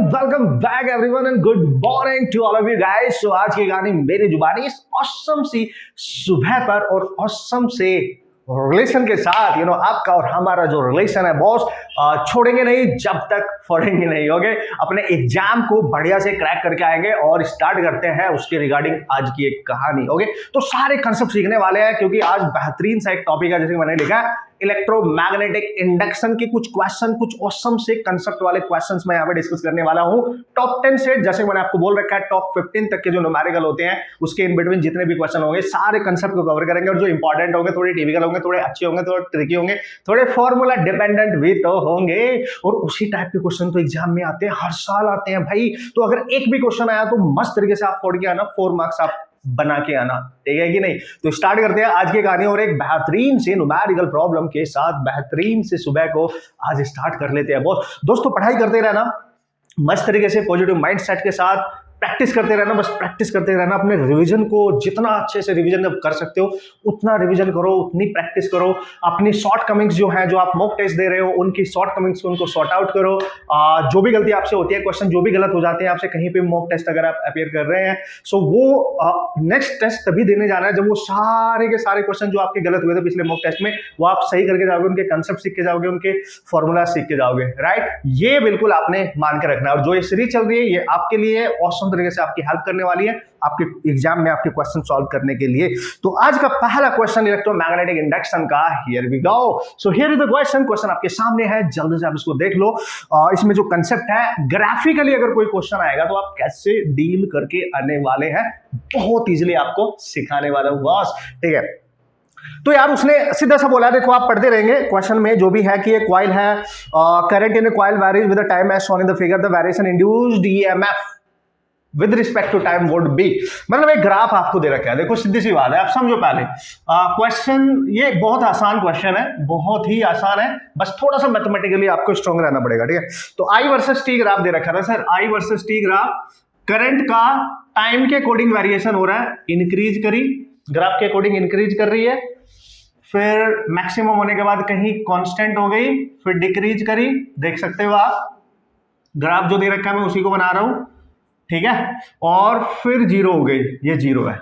Welcome back everyone and good morning to all of you guys. So आज की कहानी मेरी जुबानी इस ऑसम सी सुबह पर और ऑसम से रिलेशन के साथ आपका और हमारा जो रिलेशन है बॉस छोड़ेंगे नहीं जब तक फोड़ेंगे नहीं। ओके, अपने एग्जाम को बढ़िया से क्रैक करके आएंगे और स्टार्ट करते हैं उसके रिगार्डिंग आज की एक कहानी। ओके, तो सारे कंसेप्ट सीखने वाले हैं क्योंकि आज बेहतरीन सा एक टॉपिक है जैसे मैंने लिखा इलेक्ट्रोमैग्नेटिक इंडक्शन के कुछ क्वेश्चन, कुछ ऑसम से कंसेप्ट वाले क्वेश्चंस मैं यहाँ पे डिस्कस करने वाला हूँ। टॉप 10 से जैसे मैंने आपको बोल रखा है टॉप 15 तक के जो न्यूमेरिकल होते हैं उसके इन बिटवीन जितने भी क्वेश्चन होंगे सारे कंसेप्ट को कवर करेंगे और जो इंपॉर्टेंट होंगे, थोड़े टिपिकल होंगे, थोड़े अच्छे होंगे, थोड़े ट्रिकी होंगे, थोड़े फॉर्मूला डिपेंडेंट भी तो होंगे। और उसी टाइप के क्वेश्चन तो एग्जाम में आते हैं, हर साल आते हैं भाई। तो अगर एक भी क्वेश्चन आया तो मस्त तरीके से आप फोड़ के आना, 4 मार्क्स आप बना के आना, ठीक है कि नहीं। तो स्टार्ट करते हैं आज की कहानी और एक बेहतरीन से न्यूमेरिकल प्रॉब्लम के साथ बेहतरीन से सुबह को आज स्टार्ट कर लेते हैं बॉस। दोस्तों पढ़ाई करते रहना मस्त तरीके से, पॉजिटिव माइंडसेट के साथ प्रैक्टिस करते रहना, बस प्रैक्टिस करते रहना। अपने रिवीजन को जितना अच्छे से रिवीजन कर सकते हो उतना रिवीजन करो, उतनी प्रैक्टिस करो। अपनी शॉर्ट कमिंग्स जो है, जो आप मॉक टेस्ट दे रहे हो उनकी शॉर्ट कमिंग्स को उनको सॉर्ट आउट करो। जो भी गलती आपसे होती है, क्वेश्चन जो भी गलत हो जाते हैं आपसे कहीं पे मॉक टेस्ट अगर आप अपेयर कर रहे हैं, सो वो नेक्स्ट टेस्ट तभी देने जाना है जब वो सारे के सारे क्वेश्चन जो आपके गलत हुए थे पिछले मॉक टेस्ट में वो आप सही करके जाओगे, उनके कंसेप्ट सीख के जाओगे, उनके फॉर्मूला सीख के जाओगे, राइट। ये बिल्कुल आपने मान के रखना है। और जो ये सीरीज चल रही है ये आपके लिए ऑसम तरीके से आपकी हेल्प करने वाली है आपके एग्जाम में आपके क्वेश्चन सॉल्व करने के लिए। तो आज का पहला क्वेश्चन इलेक्ट्रोमैग्नेटिक इंडक्शन का, here we go. So here is the question आपके सामने है, जल्दी से आप इसको देख लो। इसमें जो कंसेप्ट है, ग्राफिकली अगर कोई क्वेश्चन आएगा तो आप कैसे डील करके आने वाले हैं, बहुत इजीली आपको सिखाने वाला हूं बॉस, ठीक है। तो यार उसने सीधा सा बोला, देखो आप पढ़ते रहेंगे क्वेश्चन में जो भी है कि एक कॉइल है, current in a coil varies with the time as shown in the figure, the variation induced EMF with respect to time would be. मतलब एक ग्राफ आपको दे रखा है, देखो सीधी सी बात है, आप समझो पहले क्वेश्चन। ये बहुत आसान क्वेश्चन है, बहुत ही आसान है, बस थोड़ा सा मैथमेटिकली आपको स्ट्रांग रहना पड़ेगा, ठीक है। तो आई वर्सेस टी ग्राफ दे रखा था सर, आई वर्सेस टी ग्राफ, करंट का टाइम के अकॉर्डिंग वेरिएशन हो रहा है, इंक्रीज करी, ग्राफ के अकॉर्डिंग इंक्रीज कर रही है, फिर मैक्सिमम होने के बाद कहीं कांस्टेंट हो गई, फिर डिक्रीज करी, देख सकते हो आप ग्राफ जो दे रखा है मैं उसी को बना रहा हूं, ठीक है, और फिर जीरो हो गई, ये जीरो है।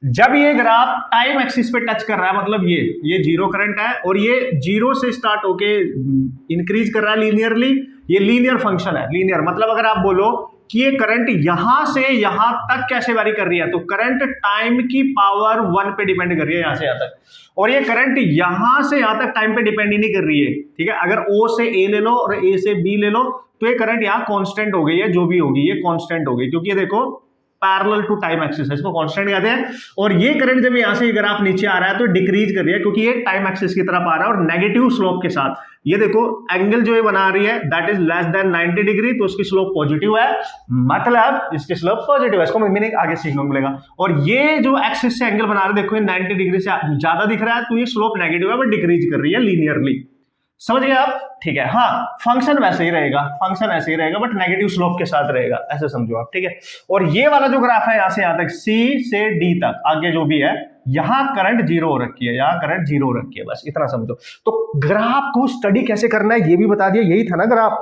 जब ये ग्राफ टाइम एक्सिस पे टच कर रहा है, मतलब ये जीरो करंट है और ये जीरो से स्टार्ट होके इंक्रीज कर रहा है लीनियरली, ये लीनियर फंक्शन है। लीनियर मतलब अगर आप बोलो कि ये करंट यहां से यहां तक कैसे वेरी कर रही है, तो करंट टाइम की पावर 1 पे डिपेंड कर रही है यहां से यहां तक, और ये करंट यहां से यहां तक टाइम पे डिपेंड ही नहीं कर रही है, ठीक है। अगर O से A ले लो और A से B ले लो तो ये करंट यहां कांस्टेंट हो गई है, जो भी होगी ये कांस्टेंट हो गई, क्योंकि ये देखो पैरेलल टू टाइम एक्सिस है, इसको कांस्टेंट कहते हैं। और ये करंट जब यहां से ग्राफ नीचे आ रहा है तो डिक्रीज कर रही है क्योंकि ये टाइम एक्सिस की तरफ आ रहा है और नेगेटिव स्लोप के साथ। ये देखो एंगल जो ये बना रही है that is less than 90 degree, तो उसकी स्लोप पॉजिटिव है, मतलब इसकी स्लोप पॉजिटिव है। इसको मीनिंग आगे सीखने को मिलेगा। और ये जो एक्सिस से एंगल बना रहे हैं, देखो ये 90 डिग्री से ज्यादा दिख रहा है तो ये स्लोप नेगेटिव है बट डिक्रीज कर रही है लीनियरली, समझ गए आप, ठीक है। हाँ, फंक्शन वैसे ही रहेगा, फंक्शन ऐसे ही रहेगा बट नेगेटिव स्लोप के साथ रहेगा, ऐसे समझो आप, ठीक है। और ये वाला जो ग्राफ है यहां से यहां तक, C से D तक आगे जो भी है, यहां करंट जीरो हो रखी है, यहां करंट जीरो हो रखी है, बस इतना समझो। तो ग्राफ को स्टडी कैसे करना है ये भी बता दिया, यही था ना ग्राफ,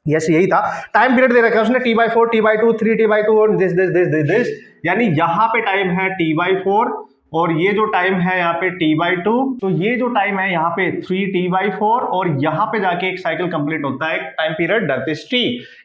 यस यही था। टाइम पीरियड दे रखा है उसने T/4, T/2, 3T/2 और दिस, यानी यहां पे टाइम है T/4 और ये जो टाइम है यहाँ पे T/2, तो ये जो टाइम है यहाँ पे 3T/4 और यहाँ पे जाके एक साइकिल कंप्लीट होता है, एक time period that is T।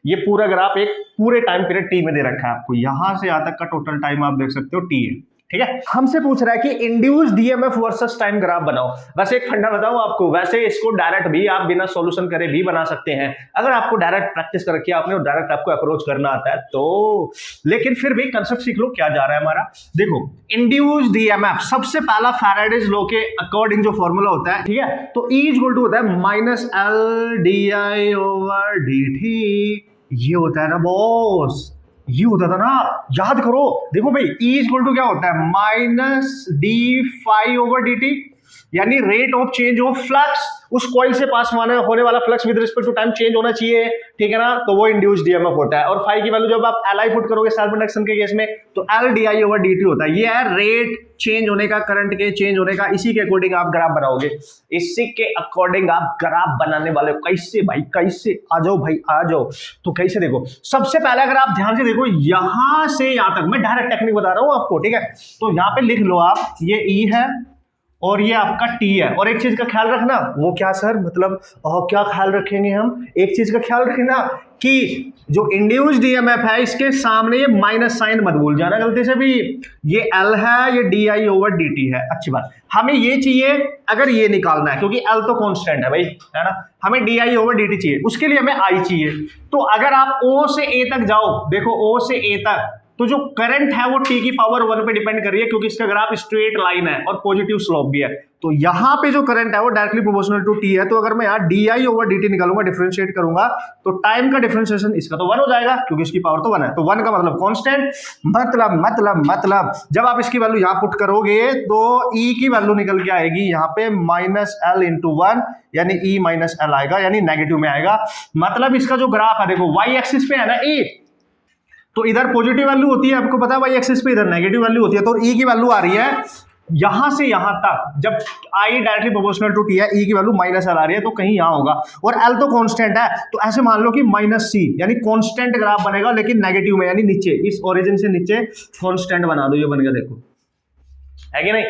ये पूरा ग्राफ एक पूरे टाइम पीरियड T में दे रखा है आपको, यहां से यहां तक का टोटल टाइम आप देख सकते हो T है, ठीक है। हमसे पूछ रहा है कि induced DMF versus time graph बनाओ। वैसे एक फंडा बताऊं आपको, वैसे इसको डायरेक्ट भी आप बिना सॉल्यूशन करे भी बना सकते हैं अगर आपको डायरेक्ट प्रैक्टिस कर रखी है आपने और डायरेक्ट आपको अप्रोच करना आता है तो, लेकिन फिर भी कंसेप्ट सीख लो क्या जा रहा है हमारा। देखो इंड्यूस्ड डीएमएफ, सबसे पहला फैराडेज लॉ के अकॉर्डिंग जो फॉर्मूला होता है, ठीक है, तो E इक्वल टू होता है -LdI/dt। ये होता है ना बॉस, ये होता था ना, याद करो। देखो भाई E इक्वल टू क्या होता है, -dϕ/dt। यानी rate of change of flux, उस कॉइल से पास होने वाला flux with respect to time change होना चाहिए, ठीक है ना, तो वो इंड्यूस्ड ईएमएफ होता है। और फाई की वैल्यू जब आप एल आई पुट करोगे सेल्फ इंडक्शन के केस में तो L D I over D T होता है। ये है रेट चेंज होने का, करंट के चेंज होने का, इसी के अकॉर्डिंग आप ग्राफ बनाओगे, इसी के अकॉर्डिंग आप ग्राफ बनाने वाले हो। कैसे भाई, कैसे, आ जाओ भाई आ जाओ। तो कैसे देखो, सबसे पहले अगर आप ध्यान से देखो यहां से यहां तक, मैं डायरेक्ट टेक्निक बता रहा हूं आपको, ठीक है। तो यहां पे लिख लो आप, ये ई है और ये आपका टी है। और एक चीज का ख्याल रखना, वो क्या सर, मतलब क्या ख्याल रखेंगे हम, एक चीज का ख्याल रखना कि जो इंड्यूस्ड ईएमएफ है इसके सामने ये माइनस साइन मत भूल जाना गलती से भी। ये एल है, ये D I over D T है। अच्छी बात, हमें ये चाहिए अगर ये निकालना है, क्योंकि एल तो कांस्टेंट है भाई, है ना, हमें D I over D T चाहिए, उसके लिए हमें आई चाहिए। तो अगर आप ओ से ए तक जाओ, देखो ओ से ए तक, तो जो करंट है वो t की पावर 1 पे डिपेंड कर रही है, क्योंकि इसका ग्राफ स्ट्रेट लाइन है और पॉजिटिव स्लोप भी है। तो यहां पे जो करंट है वो डायरेक्टली प्रोपोर्शनल टू t है। तो अगर मैं यहां D I over D T निकालूंगा, डिफरेंशिएट करूंगा, तो टाइम का डिफरेंशिएशन इसका तो 1 हो जाएगा, क्योंकि इसकी पावर तो 1 है। तो 1 का मतलब कांस्टेंट, मतलब जब आप इसकी वैल्यू यहां पुट करोगे तो e की वैल्यू निकल के आएगी यहां पे माइनस एल इंटू 1, यानी e माइनस एल आएगा, यानी नेगेटिव में आएगा। मतलब इसका जो ग्राफ है देखो, वाई एक्सिस पे है ना e, तो इधर पॉजिटिव वैल्यू होती है, आपको पता है वाई एक्सिस पे, इधर नेगेटिव वैल्यू होती है। तो e की वैल्यू आ रही है यहां से यहां तक, जब i directly proportional to t है, e की वैल्यू माइनस एल आ रही है, तो कहीं यहां होगा। और l तो कांस्टेंट है, तो ऐसे मान लो कि माइनस c, यानी कांस्टेंट ग्राफ बनेगा लेकिन नेगेटिव में, यानी नीचे, इस ओरिजिन से नीचे कांस्टेंट बना दो, ये बन गया, देखो है कि नहीं,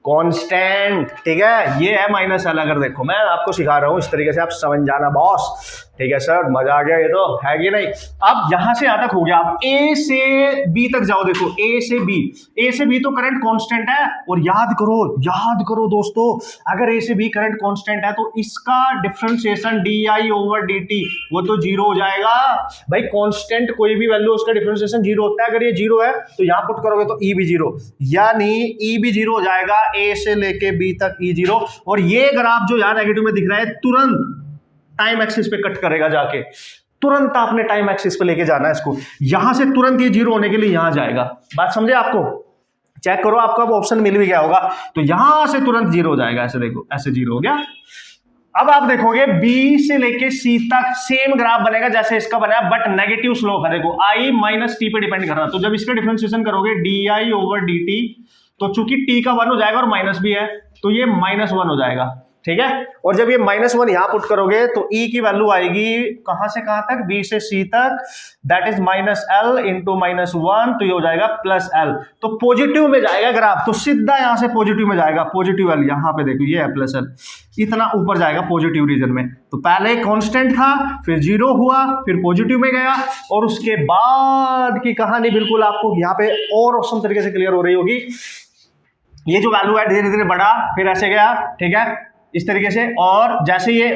कांस्टेंट, ठीक है। ये है माइनस एल। अगर देखो मैं आपको सिखा रहा हूं इस तरीके से, आप समझ जाना बॉस, ठीक है सर, मजा आ गया, ये तो है कि नहीं। अब यहां से यहां तक हो गया, आप ए से बी तक जाओ, देखो ए से बी तो करंट कांस्टेंट है। और याद करो दोस्तों, अगर ए से बी करंट कांस्टेंट है तो इसका differentiation D I over D T वो तो जीरो हो जाएगा भाई। कांस्टेंट कोई भी वैल्यू, उसका डिफरेंशिएशन जीरो होता है। अगर ये जीरो है तो यहां पुट करोगे तो ई भी जीरो, यानी ई भी जीरो हो जाएगा, ए से लेके बी तक ई जीरो। और ये ग्राफ जो यहां नेगेटिव में दिख रहा है, तुरंत टाइम एक्सिस पे कट करेगा जाके, तुरंत आपने टाइम एक्सिस पे लेके जाना है इसको, यहां से तुरंत ये जीरो होने के लिए यहां जाएगा। बात समझे आपको, चेक करो, आपको अब ऑप्शन मिल भी गया होगा, तो यहां से तुरंत जीरो हो जाएगा, ऐसे देखो, ऐसे जीरो हो गया। अब आप देखोगे B से लेके C तक सेम ग्राफ बनेगा जैसे इसका बनाया, बट नेगेटिव स्लोप है, देखो I माइनस टी पे डिपेंड कर रहा है। तो जब इसका डिफरेंशिएशन करोगे D I over D T, तो चूंकि t का 1 हो जाएगा और माइनस भी है, तो ये माइनस 1 हो जाएगा, ठीक है। और जब ये माइनस 1 यहां पुट करोगे तो e की वैल्यू आएगी कहां से कहां तक, b से c तक, that is minus L into minus 1, तो ये हो जाएगा प्लस एल। तो पॉजिटिव में जाएगा ग्राफ, तो सीधा यहां से पॉजिटिव में जाएगा, पॉजिटिव एल यहां पे देखो, ये है प्लस एल, इतना ऊपर जाएगा पॉजिटिव रीजन में। तो पहले कांस्टेंट था, फिर जीरो हुआ, फिर पॉजिटिव में गया, और उसके बाद की कहानी बिल्कुल आपको यहाँ पे और औसम तरीके से क्लियर हो रही होगी। ये जो वैल्यू है धीरे धीरे बढ़ा, फिर ऐसे गया, ठीक है, इस तरीके से, और जैसे ये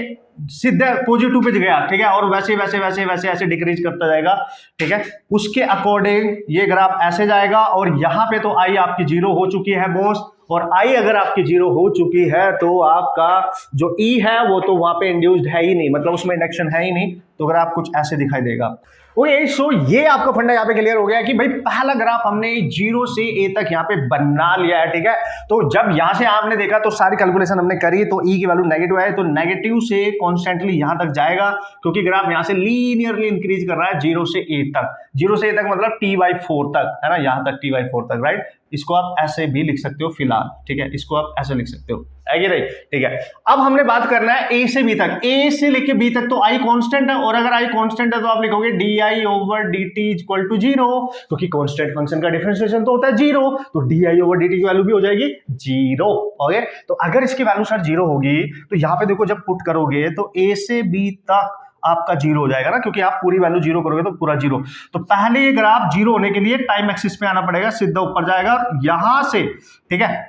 सीधे पॉजिटिव पे गया, ठीक है, और वैसे वैसे वैसे वैसे ऐसे डिक्रीज करता जाएगा, ठीक है। उसके अकॉर्डिंग ये ग्राफ ऐसे जाएगा, और यहां पे तो आई आपकी जीरो हो चुकी है बॉस, और आई अगर आपकी जीरो हो चुकी है तो आपका जो ई है वो तो वहां पे इंड्यूस्ड है ही नहीं, मतलब उसमें इंडक्शन है ही नहीं, तो ग्राफ कुछ ऐसे दिखाई देगा। ओके, सो ये आपका फंडा यहाँ पे क्लियर हो गया कि भाई पहला ग्राफ हमने जीरो से ए तक यहाँ पे बना लिया है, ठीक है। तो जब यहाँ से आपने देखा तो सारी कैलकुलेशन हमने करी, तो ई की वैल्यू नेगेटिव है, तो नेगेटिव से कॉन्स्टेंटली यहाँ तक जाएगा, क्योंकि ग्राफ यहाँ से लीनियरली इंक्रीज कर रहा है जीरो से ए तक, जीरो से ए तक मतलब t/4 तक, है ना, यहाँ तक t/4 तक, राइट। इसको आप ऐसे भी लिख सकते हो फिलहाल, ठीक है, इसको आप ऐसे लिख सकते हो, है कि नहीं, ठीक है। अब हमने बात करना है ए से बी तक, ए से लेके बी तक, तो आई कांस्टेंट है, और अगर आई कांस्टेंट है तो आप लिखोगे D I over D T equal to zero, क्योंकि कांस्टेंट फंक्शन का डिफरेंशिएशन तो होता है जीरो, तो D I over D T की वैल्यू भी हो जाएगी जीरो। ओके, तो अगर इसकी वैल्यू सर जीरो होगी, तो यहां पे देखो जब पुट करोगे तो ए से बी तक आपका जीरो हो जाएगा ना, क्योंकि आप पूरी वैल्यू जीरो करोगे तो पूरा जीरो। तो पहले ये ग्राफ जीरो होने के लिए टाइम एक्सिस पे आना पड़ेगा, सीधा ऊपर जाएगा, और यहां से, ठीक है,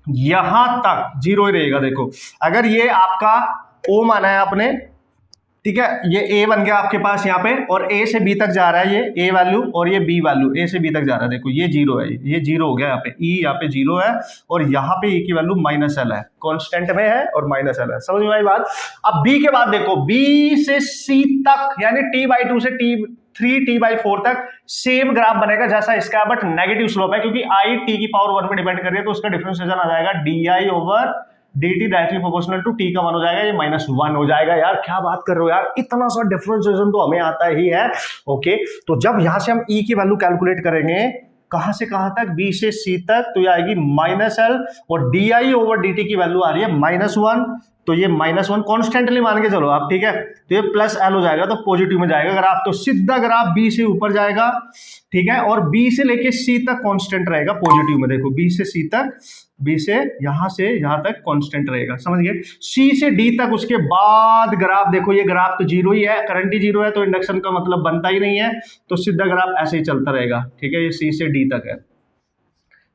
यहां तक जीरो ही रहेगा। देखो अगर ये आपका ओ माना है आपने, ठीक है, ये ए बन गया आपके पास यहाँ पे, और ए से बी तक जा रहा है ये ए वैल्यू, और ये बी वैल्यू ए से बी तक जा रहा है, देखो ये जीरो है, ये जीरो हो गया, यहाँ पे ई, यहाँ पे जीरो है, और यहाँ पे ई की वैल्यू माइनस एल है, कांस्टेंट में है और माइनस एल है, समझ में आई बात। अब बी के बाद देखो, बी से सी तक, यानी t/2 से t/4 तक सेम ग्राफ बनेगा जैसा इसका, बट नेगेटिव स्लोप है, क्योंकि आई टी की पावर 1 पे डिपेंड कर रही है, तो उसका डिफरेंशिएशन आ जाएगा D I over dt directly proportional to t का 1 हो जाएगा, ये -1 हो जाएगा। यार क्या बात कर रहे हो यार, इतना सा डिफरेंशिएशन तो हमें आता ही है। ओके, तो जब यहां से हम e की वैल्यू कैलकुलेट करेंगे कहां से कहां तक, b से c तक, तो ये आएगी -l, और di/dt की वैल्यू आ रही है -1, तो ये -1 कॉन्स्टेंटली मान के चलो आप, ठीक है, तो ये +l हो जाएगा, तो पॉजिटिव में जाएगा ग्राफ, तो सीधा ग्राफ b से ऊपर जाएगा, ठीक है, और b से लेके c तक कांस्टेंट रहेगा पॉजिटिव में। देखो b से c तक, b से यहां तक कांस्टेंट रहेगा, समझ गए। c से d तक, उसके बाद ग्राफ देखो, ये ग्राफ तो जीरो ही है, करंट ही जीरो है, तो इंडक्शन का मतलब बनता ही नहीं है, तो सीधा ग्राफ ऐसे ही चलता रहेगा, ठीक है, ये c से d तक है,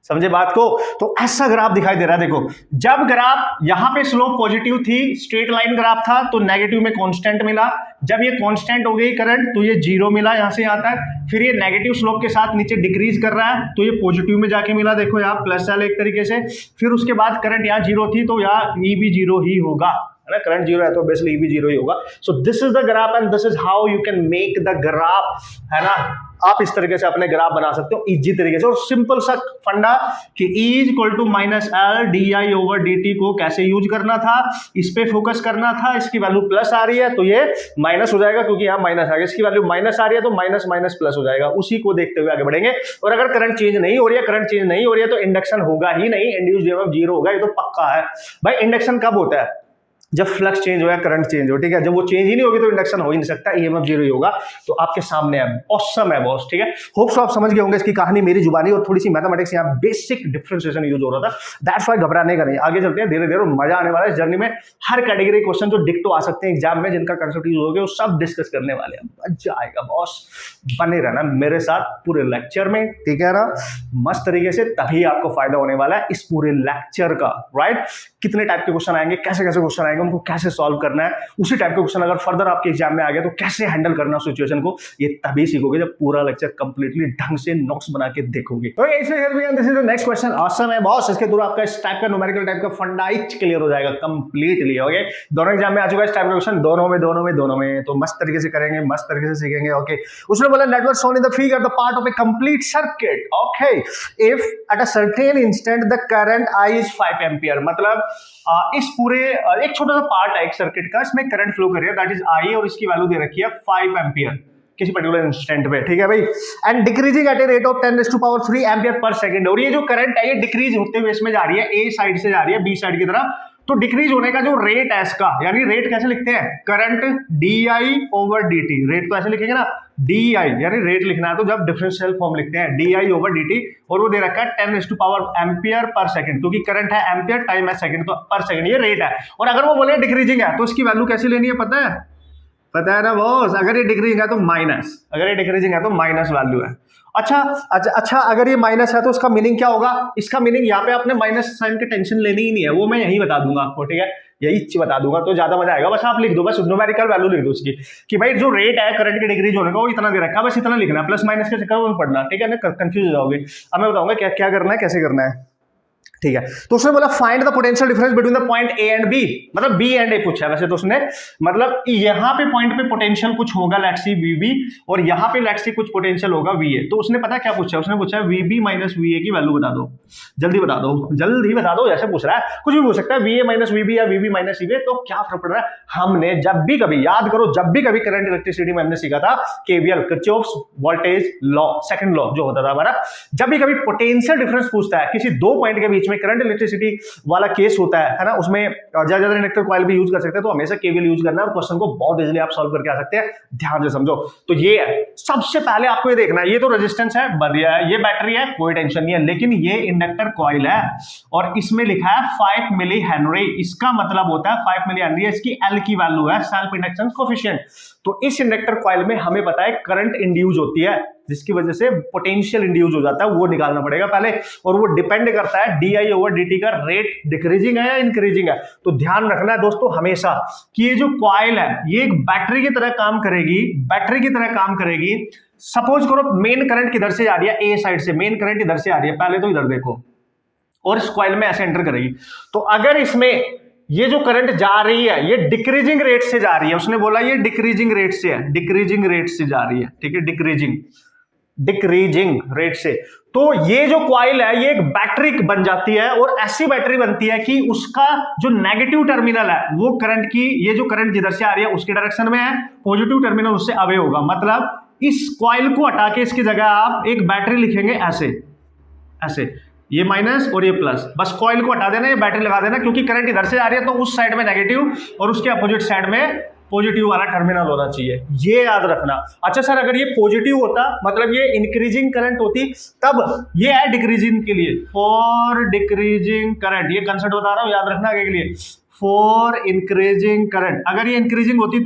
समझे बात को। तो ऐसा ग्राफ दिखाई दे रहा है। देखो जब ग्राफ यहां पे स्लोप पॉजिटिव थी, स्ट्रेट लाइन ग्राफ था, तो नेगेटिव में कांस्टेंट मिला, जब ये कांस्टेंट हो गई करंट, तो ये जीरो मिला यहां से यहां तक, फिर ये नेगेटिव स्लोप के साथ नीचे डिक्रीज कर रहा है, तो ये पॉजिटिव में जाके मिला, देखो यहाँ +l एक तरीके से, फिर उसके बाद करंट यहाँ जीरो थी, तो यहाँ ई भी जीरो ही होगा, है ना, करंट जीरो है तो बेसिकली भी जीरो ही होगा। So this is the graph and this is how you can make the graph, है ना। आप इस तरीके से अपने ग्राफ बना सकते हो इजी तरीके से, और सिंपल सा फंडा कि E = -l di/dt को कैसे यूज करना था, इस पे फोकस करना था। इसकी वैल्यू प्लस आ रही है तो ये माइनस हो जाएगा, क्योंकि यहाँ माइनस आ गया, इसकी वैल्यू माइनस आ रही है तो माइनस माइनस प्लस हो जाएगा, उसी को देखते हुए आगे बढ़ेंगे। और अगर करंट चेंज नहीं हो रही है, तो इंडक्शन होगा ही नहीं, इंड्यूस्ड ईएमएफ जीरो होगा, ये तो पक्का है भाई। इंडक्शन कब होता है, जब फ्लक्स चेंज हो या करंट चेंज हो, ठीक है, जब वो चेंज ही नहीं होगी तो इंडक्शन हो ही नहीं सकता, ईएमएफ जीरो ही होगा। तो आपके सामने है, ऑसम है बॉस, ठीक है। होप्स आप समझ गए होंगे इसकी कहानी, मेरी जुबानी और थोड़ी सी मैथमेटिक्स, यहाँ बेसिक डिफरेंशिएशन यूज हो रहा था, दैट्स व्हाई घबराने का नहीं। आगे चलते हैं धीरे धीरे, मजा आने वाला है इस जर्नी में। हर कैटेगरी क्वेश्चन जो डिक्टो आ सकते हैं एग्जाम में, जिनका कंसेप्ट यूज हो गया, वो सब डिस्कस करने वाले हैं, मजा आएगा बॉस, बने रहना मेरे साथ पूरे लेक्चर में, ठीक है ना, मस्त तरीके से, तभी आपको फायदा होने वाला है इस पूरे लेक्चर का, राइट। कितने टाइप के क्वेश्चन आएंगे, कैसे कैसे क्वेश्चन आएंगे, उनको कैसे सॉल्व करना है, उसी टाइप के क्वेश्चन अगर फर्दर आपके एग्जाम में आ गए तो कैसे हैंडल करना सिचुएशन को, ये तभी सीखोगे जब पूरा लेक्चर कंप्लीटली ढंग से नोट्स बना के देखोगे। तो this is the next question, awesome है बॉस। इसके थ्रू आपका इस टाइप का न्यूमेरिकल टाइप का फंडा क्लियर हो जाएगा कंप्लीटली, ओके। दोनों एग्जाम में आ चुका है इस टाइप का क्वेश्चन, दोनों में, तो मस्त तरीके से करेंगे, मस्त तरीके से सीखेंगे, ओके। उसने बोला network shown in the figure the part of A complete circuit, okay, if at a certain instant the current I is 5 ampere, मतलब इस पूरे एक छोटा सा पार्ट है एक सर्किट का, इसमें करंट फ्लो कर रही है, दैट इज आई, और इसकी वैल्यू दे रखी है 5 एम्पियर किसी पर्टिकुलर इंस्टेंट पे, ठीक है भाई, and decreasing eight a rate of 10⁻³ ampere per second. और ये जो करंट है ये डिक्रीज होते हुए इसमें जा रही है, ए साइड से जा रही है बी साइड की तरफ, तो डिक्रीज होने का जो रेट है इसका, यानी रेट कैसे लिखते हैं, करंट di/dt, रेट को ऐसे लिखेंगे ना, di, यानी रेट लिखना है तो जब डिफरेंशियल फॉर्म लिखते हैं di/dt, और वो दे रखा है 10⁻³ एम्पियर पर सेकंड, क्योंकि करंट है एम्पियर, टाइम है सेकंड, तो पर सेकंड ये रेट है। और अगर वो बोले डिक्रीजिंग है तो इसकी वैल्यू कैसे लेनी है, पता है ना बॉस, अगर ये डिक्रीजिंग है तो माइनस, अगर ये डिक्रीजिंग है तो माइनस वैल्यू है। अच्छा, अगर ये माइनस है तो इसका मीनिंग क्या होगा, इसका मीनिंग यहाँ पे आपने माइनस साइन की टेंशन लेनी ही नहीं है, वो मैं यही बता दूंगा आपको, ठीक है, यही बता दूंगा तो ज्यादा मजा आएगा। बस आप लिख दो, बस न्यूमेरिकल वैल्यू लिख दो उसकी, कि भाई जो रेट है करंट के डिक्रीज होने का वो इतना दे रखा है, बस इतना लिखना, प्लस माइनस के चक्कर में पढ़ना, ठीक है ना, कंफ्यूज हो जाओगे। अब मैं बताऊंगा क्या करना है, कैसे करना है, ठीक है। तो उसने बोला find the potential difference between the point A and B, मतलब बी एंड ए पूछा है वैसे तो उसने, मतलब यहाँ पे पॉइंट पे पोटेंशियल कुछ होगा लेट्स सी वीबी, और यहाँ पे लेट्स सी कुछ पोटेंशियल होगा वीए। तो उसने पता क्या पूछा है, उसने पूछा है वीबी माइनस वीए की वैल्यू बता दो, जल्दी बता दो, जैसे पूछ रहा है, कुछ भी पूछ सकता है, वीए माइनस वीबी या वीबी माइनस वीए, तो क्या फर्क पड़ रहा है। हमने जब भी कभी, याद करो, जब भी कभी करंट इलेक्ट्रिसिटी में हमने सीखा था KVL, Kirchhoff's voltage law, second law जो होता था हमारा, जब भी कभी पोटेंशियल डिफरेंस पूछता है किसी दो पॉइंट के बीच में, करंट इलेक्ट्रिसिटी वाला केस होता है ना, उसमें ज्यादा इंडक्टर कॉइल भी यूज कर सकते हैं, तो हमेशा केवीएल यूज करना है, और क्वेश्चन को बहुत इजीली आप सॉल्व करके आ सकते हैं, ध्यान से समझो। तो ये है, सबसे पहले आपको ये देखना है, ये तो रेजिस्टेंस है, बढ़िया है, ये बैटरी है, कोई टेंशन नहीं है, लेकिन ये इंडक्टर कॉइल है और इसमें लिखा है 5 मिली हेनरी, इसका मतलब होता है 5 मिली हेनरी, इसकी एल की वैल्यू है, सेल्फ इंडक्टेंस कोएफिशिएंट। तो इस इंडक्टर कॉइल में हमें पता है करंट इंड्यूस होती है, जिसकी वजह से पोटेंशियल इंड्यूस हो जाता है, वो निकालना पड़ेगा पहले, और वो डिपेंड करता है di/dt का रेट डिक्रीजिंग है या इंक्रीजिंग है। तो ध्यान रखना है दोस्तों हमेशा कि ये जो कॉइल है ये एक बैटरी की तरह काम करेगी, सपोज करो मेन करंट किधर से आ रही है, ए साइड से मेन करंट इधर से आ रही है, पहले तो इधर देखो, और इस कॉइल में ऐसे एंटर करेगी, तो अगर इसमें ये जो करंट जा रही है ये डिक्रीजिंग रेट से जा रही है, उसने बोला ये डिक्रीजिंग रेट से जा रही है, ठीक है, डिक्रीजिंग रेट से। तो ये जो कॉइल है ये एक बैटरी बन जाती है और ऐसी बैटरी बनती है कि उसका जो नेगेटिव टर्मिनल है वो करंट की, ये जो करंट जिधर से आ रही है उसके डायरेक्शन में है, पॉजिटिव टर्मिनल उससे अवे होगा। मतलब इस कॉइल को हटा के इसकी जगह आप एक बैटरी लिखेंगे ऐसे, ऐसे ये माइनस और ये प्लस, बस कॉइल को हटा देना, ये बैटरी लगा देना, क्योंकि करंट इधर से आ रही है तो उस साइड में नेगेटिव और उसके अपोजिट साइड में पॉजिटिव वाला टर्मिनल होना चाहिए, ये याद रखना। अच्छा सर अगर ये पॉजिटिव होता मतलब ये इंक्रीजिंग करंट होती, तब ये है डिक्रीजिंग के लिए, फॉर डिक्रीजिंग करंट, ये कंसेप्ट बता रहा हूं याद रखना आगे के लिए, फॉर इंक्रीजिंग करंट। अगर ये इंक्रीजिंग होती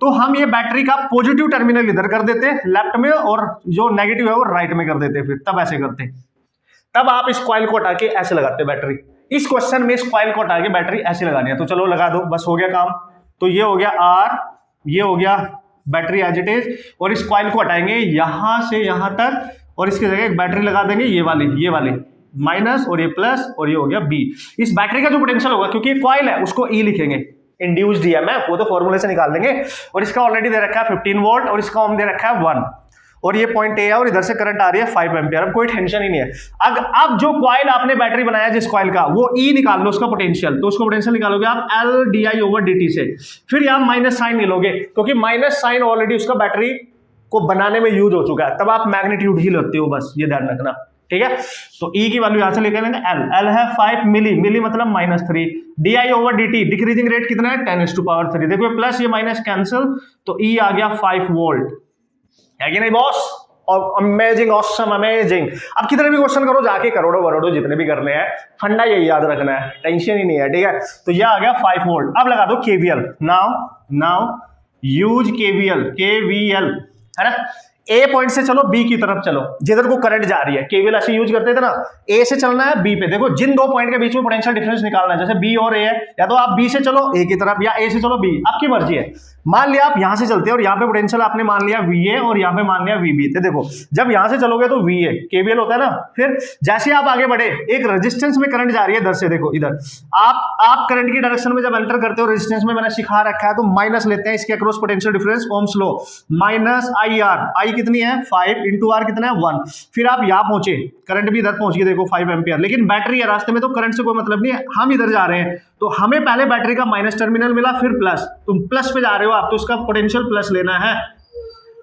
तो हम ये बैटरी का पॉजिटिव टर्मिनल इधर कर देते लेफ्ट में और जो नेगेटिव है वो राइट में कर देते, फिर तब ऐसे करते, तब आप इस कॉइल को हटा के ऐसे लगाते बैटरी। इस क्वेश्चन में इस कॉइल को हटा के बैटरी ऐसे लगानी है, तो चलो लगा दो, बस हो गया काम। तो ये हो गया आर, ये हो गया बैटरी एज इट इज, और इस कॉइल को हटाएंगे यहां से यहां तक और इसकी जगह एक बैटरी लगा देंगे, ये वाली माइनस और ये प्लस, और ये हो गया बी। इस बैटरी का जो पोटेंशियल होगा, क्योंकि ये कॉइल है उसको ई लिखेंगे, इंड्यूस्ड ईएमएफ, वो तो फॉर्मूले से निकाल लेंगे। और इसका ऑलरेडी दे रखा है 15 वोल्ट और इसका ओम दे रखा है 1, और ये पॉइंट ए है और इधर से करंट आ रही है 5 एम्पियर। अब कोई टेंशन ही नहीं है। अब जो कॉइल आपने बैटरी बनाया जिस कॉइल का, वो ई निकाल लो उसका पोटेंशियल, तो उसका पोटेंशियल निकालोगे आप L D I over D T से, फिर यहां माइनस साइन ले लोगे, क्योंकि माइनस साइन ऑलरेडी उसका बैटरी को बनाने में यूज हो चुका है, तब आप मैग्नीट्यूड ही लेते हो, बस ये ध्यान रखना, ठीक है। तो ई की वैल्यू यहां से लेकर लेंगे एल है 5 मिली मतलब -3, D I over D T, decreasing rate कितना है 10⁻3। देखो ये प्लस ये माइनस कैंसिल, तो ई आ गया 5 वोल्ट, है कि नहीं बॉस? और अमेजिंग, ऑसम, अमेजिंग। अब कितने भी क्वेश्चन करो जाके, करोड़ों वरोड़ों जितने भी करने हैं, फंडा यही याद रखना है, टेंशन ही नहीं है, ठीक है। तो ये आ गया 5 वोल्ट। अब लगा दो केवीएल, नाउ यूज केवीएल, है ना। ए पॉइंट से चलो बी की तरफ चलो, जिधर को करंट जा रही है, केवीएल ऐसे यूज करते थे ना, ए से चलना है बी पे। देखो जिन दो पॉइंट के बीच में पोटेंशियल डिफरेंस निकालना है, जैसे बी और ए है, या तो आप बी से चलो ए की तरफ या ए से चलो बी, आपकी मर्जी है। मान लिया आप यहां से चलते हैं और यहाँ पे पोटेंशियल आपने मान लिया वीए और यहाँ पे मान लिया वीबी। तो देखो जब यहां से चलोगे तो वीए केवीएल होता है ना, फिर जैसे आप आगे बढ़े एक रेजिस्टेंस में करंट जा रही है इधर से, देखो इधर आप करंट की डायरेक्शन में जब एंटर करते हो, रेजिस्टेंस में मैंने सिखा रखा है, तो माइनस लेते हैं इसके across potential difference, Ohm's law, minus I R, I कितनी है 5 इंटू आर कितना है 1। फिर आप यहां पहुंचे, करंट भी इधर पहुंच गई, देखो 5 एम्पियर, लेकिन बैटरी है रास्ते में तो करंट से कोई मतलब नहीं है, हम इधर जा रहे हैं, तो हमें पहले बैटरी का माइनस टर्मिनल मिला, फिर प्लस, तुम प्लस पे जा रहे हो आप, तो इसका पोटेंशियल प्लस लेना है,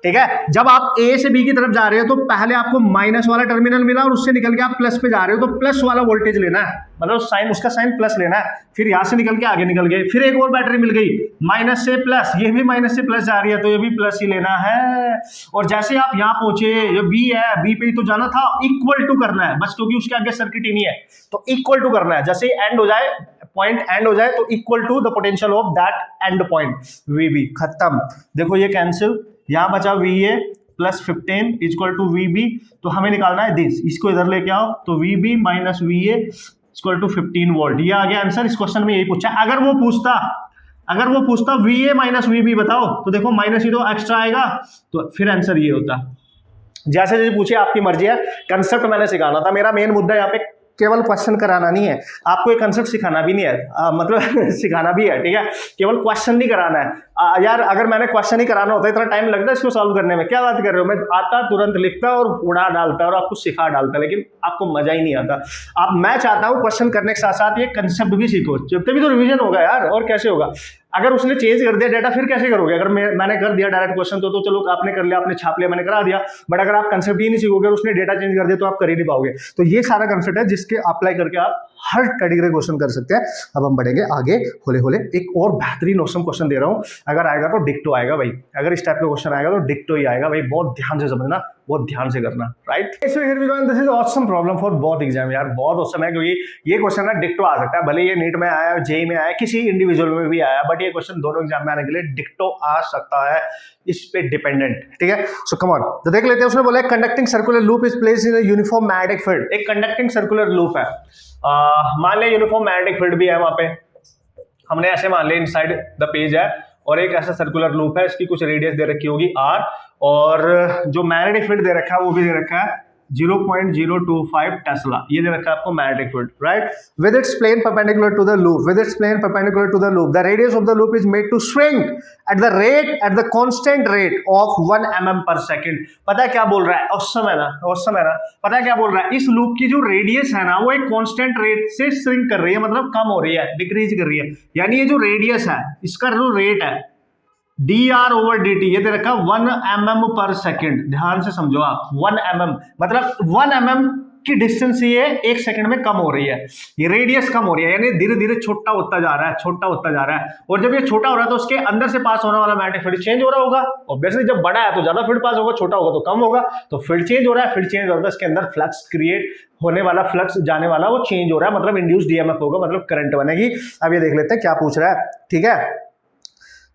ठीक है। जब आप ए से बी की तरफ जा रहे हो तो पहले आपको माइनस वाला टर्मिनल मिला और उससे निकल के आप प्लस पे जा रहे हो, तो प्लस वाला वोल्टेज लेना है, मतलब साइन, उसका साइन प्लस लेना है। फिर यहां से निकल के आगे निकल गए, फिर एक और बैटरी मिल गई माइनस से प्लस, ये भी माइनस से प्लस जा रही है, तो ये भी प्लस ही लेना है। और जैसे आप यहां पहुंचे, ये बी है, बी पे ही तो जाना था, इक्वल टू करना है बस, क्योंकि उसके आगे सर्किट ही नहीं है, तो इक्वल टू करना है। जैसे एंड हो जाए, पॉइंट एंड हो जाए, तो equal to the potential of that end point, VB, खत्म। देखो ये कैंसिल, यहां बचा VA plus 15 equal to VB, तो हमें निकालना है दिस, इसको इधर लेके आओ, तो VB minus VA equal to 15 volt. ये आ गया आंसर। इस क्वेश्चन में यही पूछा। अगर वो पूछता वीए माइनस वीबी बताओ, तो देखो माइनस ही तो एक्स्ट्रा आएगा, तो फिर आंसर ये होता। जैसे जैसे पूछे आपकी मर्जी है, कंसेप्ट मैंने सिखाना था, मेरा मेन मुद्दा यहाँ पे केवल क्वेश्चन कराना नहीं है, आपको एक कंसेप्ट सिखाना भी नहीं है, मतलब सिखाना भी है, ठीक है, केवल क्वेश्चन नहीं कराना है। यार अगर मैंने क्वेश्चन ही कराना होता, इतना टाइम लगता है इसको सॉल्व करने में, क्या बात कर रहे हो, मैं आता तुरंत लिखता और उड़ा डालता और आपको सिखा डालता, लेकिन आपको मजा ही नहीं आता। मैं चाहता हूँ क्वेश्चन करने के साथ साथ ये कंसेप्ट भी सीखो, जब तभी तो रिविजन होगा यार, और कैसे होगा। अगर उसने चेंज कर दिया डाटा फिर कैसे करोगे? अगर मैंने कर दिया डायरेक्ट क्वेश्चन तो चलो आपने कर लिया, आपने छाप लिया, मैंने करा दिया, बट अगर आप कंसेप्ट ही नहीं सीखोगे और उसने डेटा चेंज कर दिया तो आप कर ही नहीं पाओगे। तो ये सारा कंसेप्ट है जिसके अप्लाई करके आप हर कैटेगरी क्वेश्चन कर सकते हैं। अब हम बढ़ेंगे आगे होले होले। एक और बेहतरीन ऑसम क्वेश्चन दे रहा हूं, अगर आएगा तो डिक्टो आएगा भाई, अगर इस टाइप का क्वेश्चन आएगा तो डिक्टो ही आएगा भाई, बहुत ध्यान से समझना, बहुत ध्यान से करना, right. So here we go, this is awesome problem for both exam यार, बहुत ऑसम है, क्योंकि ये क्वेश्चन ना डिक्टो आ सकता है, भले ये नीट में आया, जेई में आया, किसी इंडिविजुअल में भी आया, बट ये क्वेश्चन दोनों एग्जाम में आने के लिए डिक्टो आ सकता है, इस पे डिपेंडेंट, ठीक है। सो कम ऑन, तो देख लेते हैं। उसने बोला conducting circular loop is placed in a uniform magnetic field. एक कंडक्टिंग सर्कुलर लूप है, मान लिया यूनिफॉर्म मैग्नेटिक फील्ड भी है वहां पे, हमने ऐसे मान लिया इनसाइड द पेज है, और एक ऐसा सर्कुलर लूप है, इसकी कुछ रेडियस दे रखी होगी r, और जो मैग्नेटिक फील्ड दे रखा है वो भी दे रखा है 0.025 टेस्ला, ये दे रखा है आपको magnetic field, right, with its plane perpendicular to the loop, with its plane perpendicular to the loop, the radius of the loop is made to shrink at the constant rate of 1 mm per second। पता है क्या बोल रहा है, awesome है ना, पता है क्या बोल रहा है, इस लूप की जो रेडियस है ना वो एक कांस्टेंट रेट से श्रिंक कर रही है, मतलब कम हो रही है, डिक्रीज कर रही है, यानी ये जो रेडियस है इसका जो रेट है dr/dt, ये दे रखा 1 mm पर सेकेंड, ध्यान से समझो आप, 1 mm मतलब 1 mm की डिस्टेंस ये 1 सेकंड में कम हो रही है, ये रेडियस कम हो रही है, यानी धीरे धीरे छोटा होता जा रहा है, और जब ये छोटा हो रहा है तो उसके अंदर से पास होने वाला मैग्नेटिक फील्ड चेंज हो रहा होगा, ऑब्वियसली जब बड़ा है तो ज्यादा फील्ड पास होगा, छोटा होगा तो कम होगा, तो फील्ड चेंज हो रहा है, इसके अंदर फ्लक्स क्रिएट होने वाला, फ्लक्स जाने वाला वो चेंज हो रहा है, मतलब इंड्यूस्ड ईएमएफ होगा, मतलब करंट बनेगी। अब ये देख लेते हैं क्या पूछ रहा है, ठीक है।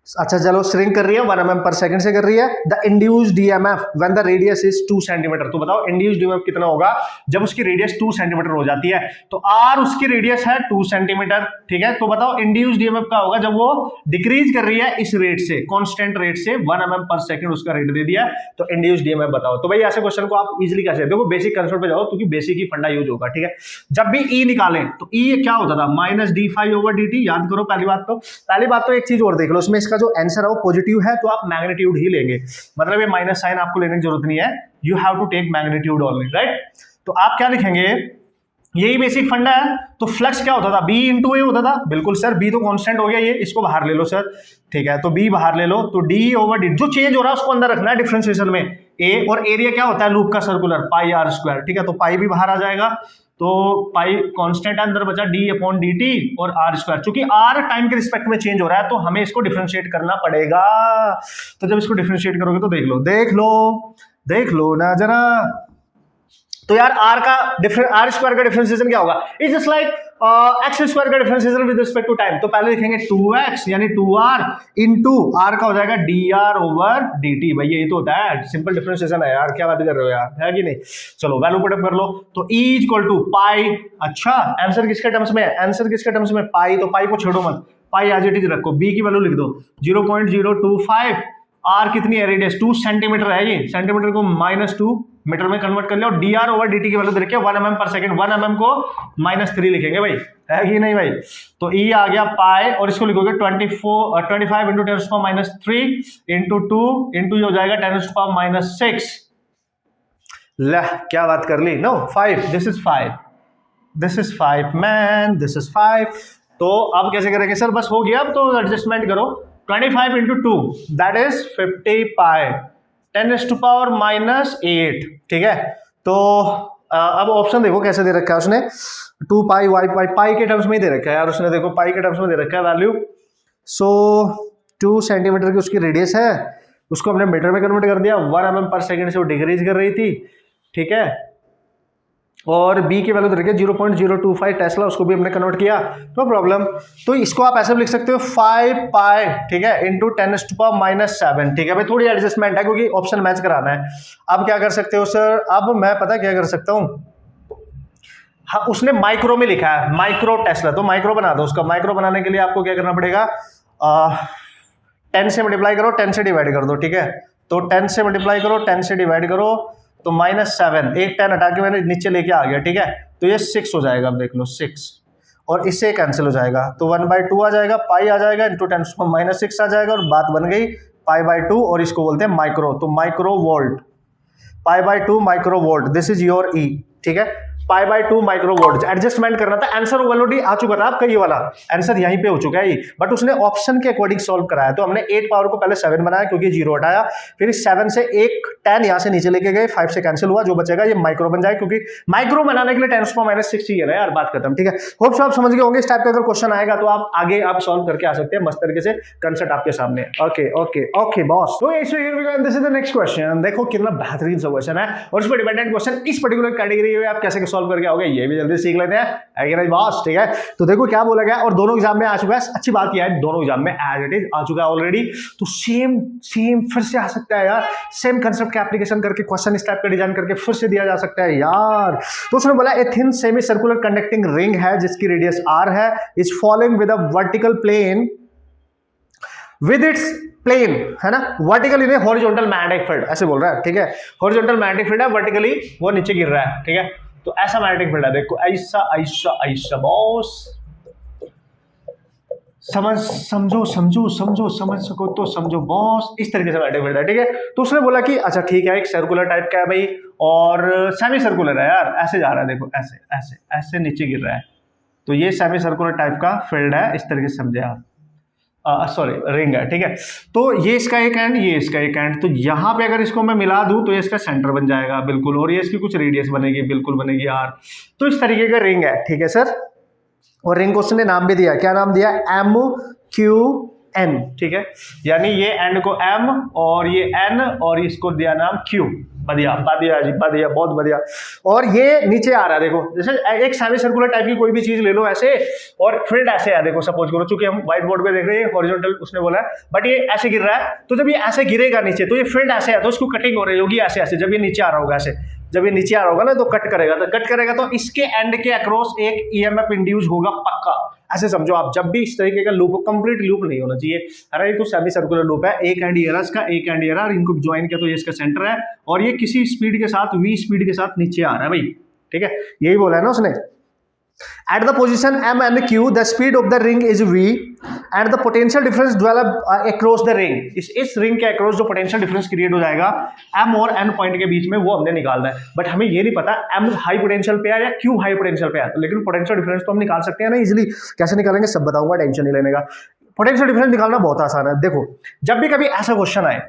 अच्छा चलो, श्रिंक कर रही है 1 mm पर सेकंड से कर रही है। The induced EMF when the radius is 2 centimetre, तो बताओ इंड्यूस्ड ईएमएफ कितना होगा जब उसकी रेडियस 2 सेंटीमीटर हो जाती है, तो आर उसकी रेडियस है 2 सेंटीमीटर, ठीक है, तो बताओ इंड्यूस्ड ईएमएफ का होगा जब वो डिक्रीज कर रही है इस रेट से, कांस्टेंट रेट से, 1 mm पर सेकंड उसका रेट दे दिया, तो इंड्यूस्ड ईएमएफ बताओ। तो भाई ऐसे क्वेश्चन को आप इजीली कैसे, देखो बेसिक कंसेप्ट पे जाओ क्योंकि बेसिक ही फंडा यूज होगा, ठीक है। जब भी ई निकालें तो ई क्या होता था, -d∅/dt, याद करो पहली बात तो एक चीज और देख लो, उसमें इसका जो आंसर है वो पॉजिटिव है तो आप मैग्नीट्यूड ही लेंगे, मतलब ये माइनस साइन आपको लेने की जरूरत नहीं है, you have to take magnitude only, right. तो आप क्या लिखेंगे, यही बेसिक फंडा है। तो फ्लक्स क्या होता था, B इंटू ए होता था, बिल्कुल सर, B तो कांस्टेंट हो गया, ये इसको बाहर ले लो सर, ठीक है, तो B बाहर ले लो, तो d/dt जो चेंज हो रहा है उसको अंदर रखना है डिफरेंशिएशन में, A, और एरिया क्या होता है लूप का सर्कुलर, πr², ठीक है, तो पाई भी बाहर आ जाएगा, तो पाई कांस्टेंट अंदर बचा d/dt और r², चूंकि r टाइम के रिस्पेक्ट में चेंज हो रहा है तो हमें इसको डिफरेंशिएट करना पड़ेगा, तो जब इसको डिफरेंशिएट करोगे तो देख लो ना जरा, तो यार r स्क्वायर का डिफरेंशिएशन क्या होगा, it's just like x square का differentiation with respect to time, तो पहले लिखेंगे 2x यानी 2r इंटू r का हो जाएगा dr/dt, भाई यही तो होता है, सिंपल डिफरेंशिएशन है यार, क्या बात कर रहे हो यार, है कि नहीं। चलो वैल्यू पुट अप कर लो, तो E = पाई, अच्छा आंसर किसके टर्म्स में है, पाई, तो पाई को छोड़ो मत, पाई एज इट इज रखो, B की वैल्यू लिख दो 0.025, r कितनी है, रेडियस 2 सेंटीमीटर है, ये सेंटीमीटर को -2 मीटर में कन्वर्ट कर लिया, और dr/dt की वैल्यू दे रखी है 1 mm पर सेकंड, 1 mm को -3 लिखेंगे भाई, है कि नहीं भाई। तो E आ गया पाई, और इसको लिखोगे 25 × 10⁻³ इंटू 2 इंटू हो जाएगा 10⁻⁻6, ले क्या बात कर ली, no 5, this is 5 man, this is 5। तो अब कैसे करेंगे सर, बस हो गया, अब तो एडजस्टमेंट करो, 25 × 2 दैट इज 50 पाई, 10⁻⁸, ठीक है। तो अब ऑप्शन देखो कैसे दे रखा है उसने, 2 पाई पाई के टर्म्स में ही दे रखा है यार उसने, देखो पाई के टर्म्स में दे रखा है वैल्यू। सो 2 सेंटीमीटर की उसकी रेडियस है, उसको हमने मीटर में कन्वर्ट कर दिया, 1 mm पर सेकंड से वो डिक्रीज कर रही थी, ठीक है, और B की वैल्यू दे रखी है 0.025 टेस्ला, उसको भी हमने कन्वर्ट किया, नो प्रॉब्लम। तो इसको आप ऐसे भी लिख सकते हो 5 पाई, ठीक है, इंटू 10⁻⁷, ठीक है भाई, थोड़ी एडजस्टमेंट है क्योंकि ऑप्शन मैच कराना है। अब क्या कर सकते हो सर, अब मैं पता क्या कर सकता हूँ, हाँ उसने माइक्रो में लिखा है, माइक्रो टेस्ला, तो माइक्रो बना दो उसका, माइक्रो बनाने के लिए आपको क्या करना पड़ेगा, 10 से मल्टीप्लाई करो, 10 से डिवाइड कर दो, ठीक है, तो 10 से मल्टीप्लाई करो, 10 से डिवाइड करो, तो -7, एक 10 हटा के मैंने नीचे लेके आ गया, ठीक है, तो ये 6 हो जाएगा, अब देख लो 6, और इससे कैंसिल हो जाएगा, तो 1/2 आ जाएगा, पाई आ जाएगा, इंटू 10⁻⁻6 आ जाएगा, और बात बन गई π/2, और इसको बोलते हैं माइक्रो, तो micro volt, π/2 micro volt, this is your E, ठीक है, π/2 माइक्रो वोल्ट। एडजस्टमेंट करना था, आंसर ऑलरेडी आ चुका था आपका, ये वाला आंसर यहीं पे हो चुका है, बट उसने ऑप्शन के अकॉर्डिंग सॉल्व कराया, तो हमने 8 पावर को पहले 7 बनाया क्योंकि 0 हटाया, फिर इस 7 से एक 10 यहाँ से नीचे लेके गए, 5 से कैंसिल हुआ, जो बचेगा ये माइक्रो बन जाएगा, क्योंकि माइक्रो बनाने के लिए 10⁻⁻6 चाहिए ना यार, बात खत्म, ठीक है। होप सो आप समझ गए होंगे, इस टाइप का अगर क्वेश्चन आएगा तो आप आगे आप सॉल्व करके आ सकते हैं मस्त तरीके से, कंसेप्ट आपके सामने, ओके बॉस। तो this is the next question, देखो कितना बेहतरीन सा क्वेश्चन है, और इस पर डिपेंडेंट क्वेश्चन इस पर्टिकुलर कैटेगरी में आप कैसे सॉल्व करके आओगे, ये भी जल्दी सीख लेते हैं बॉस, ठीक है। तो देखो क्या बोला गया, और दोनों एग्जाम में आ चुका है, अच्छी बात यह है दोनों एग्जाम में एज इट इज आ चुका है ऑलरेडी, तो सेम फिर से आ सकता है यार, सेम कंसेप्ट का एप्लीकेशन करके क्वेश्चन इस टाइप का डिजाइन करके फिर से दिया जा सकता है यार। तो उसने बोला a thin semi circular conducting ring है जिसकी रेडियस r है, is following with a vertical plane with its plane, है ना, vertical in horizontal magnetic field, ऐसे बोल रहा है, ठीक है, हॉरिजॉन्टल मैग्नेटिक फील्ड है, वर्टिकली वो नीचे गिर रहा है, ठीक है, तो ऐसा मैग्नेटिक फील्ड है, देखो ऐसा ऐसा ऐसा, बॉस समझो समझो समझो, समझ सको तो समझो बॉस, इस तरीके से मैग्नेटिक फील्ड है, ठीक है। तो उसने बोला कि अच्छा ठीक है, एक सर्कुलर टाइप का है भाई और सेमी सर्कुलर है यार, ऐसे जा रहा है, देखो ऐसे ऐसे ऐसे नीचे गिर रहा है, तो ये सेमी सर्कुलर टाइप का फील्ड है, इस तरीके से समझे आप, सॉरी रिंग है, ठीक है। तो ये इसका एक एंड, ये इसका एक एंड, तो यहाँ पे अगर इसको मैं मिला दूं तो ये इसका सेंटर बन जाएगा बिल्कुल, और ये इसकी कुछ रेडियस बनेगी, बिल्कुल बनेगी आर, तो इस तरीके का रिंग है, ठीक है सर। और रिंग को उसने नाम भी दिया, क्या नाम दिया, एम क्यू एन, ठीक है, यानी ये एंड को एम और ये एन और इसको दिया नाम क्यू, बढ़िया बढ़िया जी बढ़िया, बहुत बढ़िया। और ये नीचे आ रहा है, देखो जैसे एक सेमी सर्कुलर टाइप की कोई भी चीज ले लो ऐसे, और फील्ड ऐसे है, देखो सपोज करो, चूंकि हम व्हाइट बोर्ड पे देख रहे हैं हॉरिजॉन्टल उसने बोला है, बट ये ऐसे गिर रहा है, तो जब ये ऐसे गिरेगा नीचे तो ये फील्ड ऐसे है, तो इसको कटिंग हो रही होगी ऐसे ऐसे, जब ये नीचे आ रहा होगा ऐसे, जब ये नीचे आ रहा होगा ना तो कट करेगा, तो कट करेगा तो इसके एंड के अक्रॉस एक ईएमएफ इंड्यूस होगा पक्का, ऐसे समझो आप। जब भी इस तरीके का लूप, कंप्लीट लूप नहीं होना चाहिए, अरे ये तो सेमी सर्कुलर लूप है, एक एंड ये रहा इसका, एक एंड ये रहा, इनको ज्वाइन किया तो ये इसका सेंटर है, और ये किसी स्पीड के साथ, v स्पीड के साथ नीचे आ रहा है भाई, ठीक है, यही बोला है ना उसने। At the position m and q, the speed of the ring is v, and the potential difference develop across the ring. इस रिंग के अक्रॉस जो पोटेंशियल डिफरेंस क्रिएट हो जाएगा m और n पॉइंट के बीच में, वो हमने निकालना है, बट हमें ये नहीं पता m हाई पोटेंशियल पे है या q हाई पोटेंशियल पे है, तो लेकिन पोटेंशियल डिफरेंस तो हम निकाल सकते हैं ना इजीली। कैसे निकालेंगे सब बताऊंगा, टेंशन नहीं लेने का। पोटेंशियल डिफरेंस निकालना बहुत आसान है। देखो जब भी कभी ऐसा क्वेश्चन आए,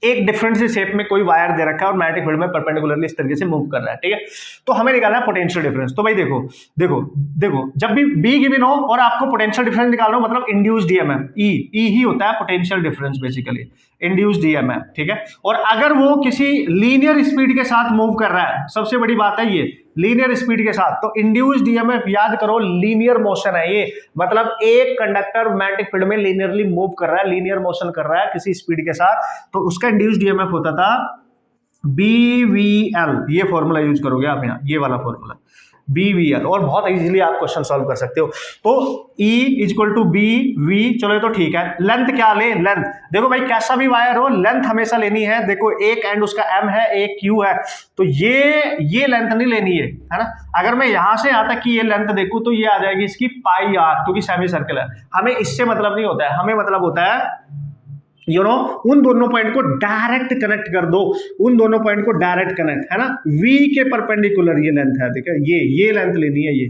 एक डिफरेंट सी शेप में कोई वायर दे रखा है और मैग्नेटिक फील्ड में परपेंडिकुलरली इस तरीके से मूव कर रहा है, ठीक है, तो हमें निकालना है पोटेंशियल डिफरेंस। तो भाई देखो देखो देखो, जब भी बी गिवन हो और आपको पोटेंशियल डिफरेंस निकालना हो, मतलब इंड्यूस्ड ईएमएफ, ई ही होता है potential difference basically, induced EMF, ठीक है। और अगर वो किसी लीनियर स्पीड के साथ मूव कर रहा है, सबसे बड़ी बात है ये लीनियर स्पीड के साथ, तो इंड्यूस्ड ईएमएफ याद करो लीनियर मोशन है ये, मतलब एक कंडक्टर मैग्नेटिक फील्ड में लीनियरली मूव कर रहा है, लीनियर मोशन कर रहा है किसी स्पीड के साथ, तो उसका इंड्यूस्ड ईएमएफ होता था BVL, ये फॉर्मूला यूज करोगे आप यहाँ, ये वाला फॉर्मूला BVL, और बहुत इजीली आप क्वेश्चन सॉल्व कर सकते हो। तो E इक्वल टू BV, चलो ये तो ठीक है। लेंथ क्या ले, लेंथ देखो भाई कैसा भी वायर हो, लेंथ हमेशा लेनी है। देखो एक एंड उसका M है, एक Q है, तो ये लेंथ नहीं लेनी है ना। अगर मैं यहां से यहां तक की ये लेंथ देखूं तो ये आ जाएगी इसकी पाई r, क्योंकि सेमी सर्कल है। हमें इससे मतलब नहीं होता है, हमें मतलब होता है उन दोनों पॉइंट को डायरेक्ट कनेक्ट कर दो, उन दोनों पॉइंट को डायरेक्ट कनेक्ट, है ना, V के परपेंडिकुलर ये लेंथ है, ठीक है, ये लेंथ लेनी है ये,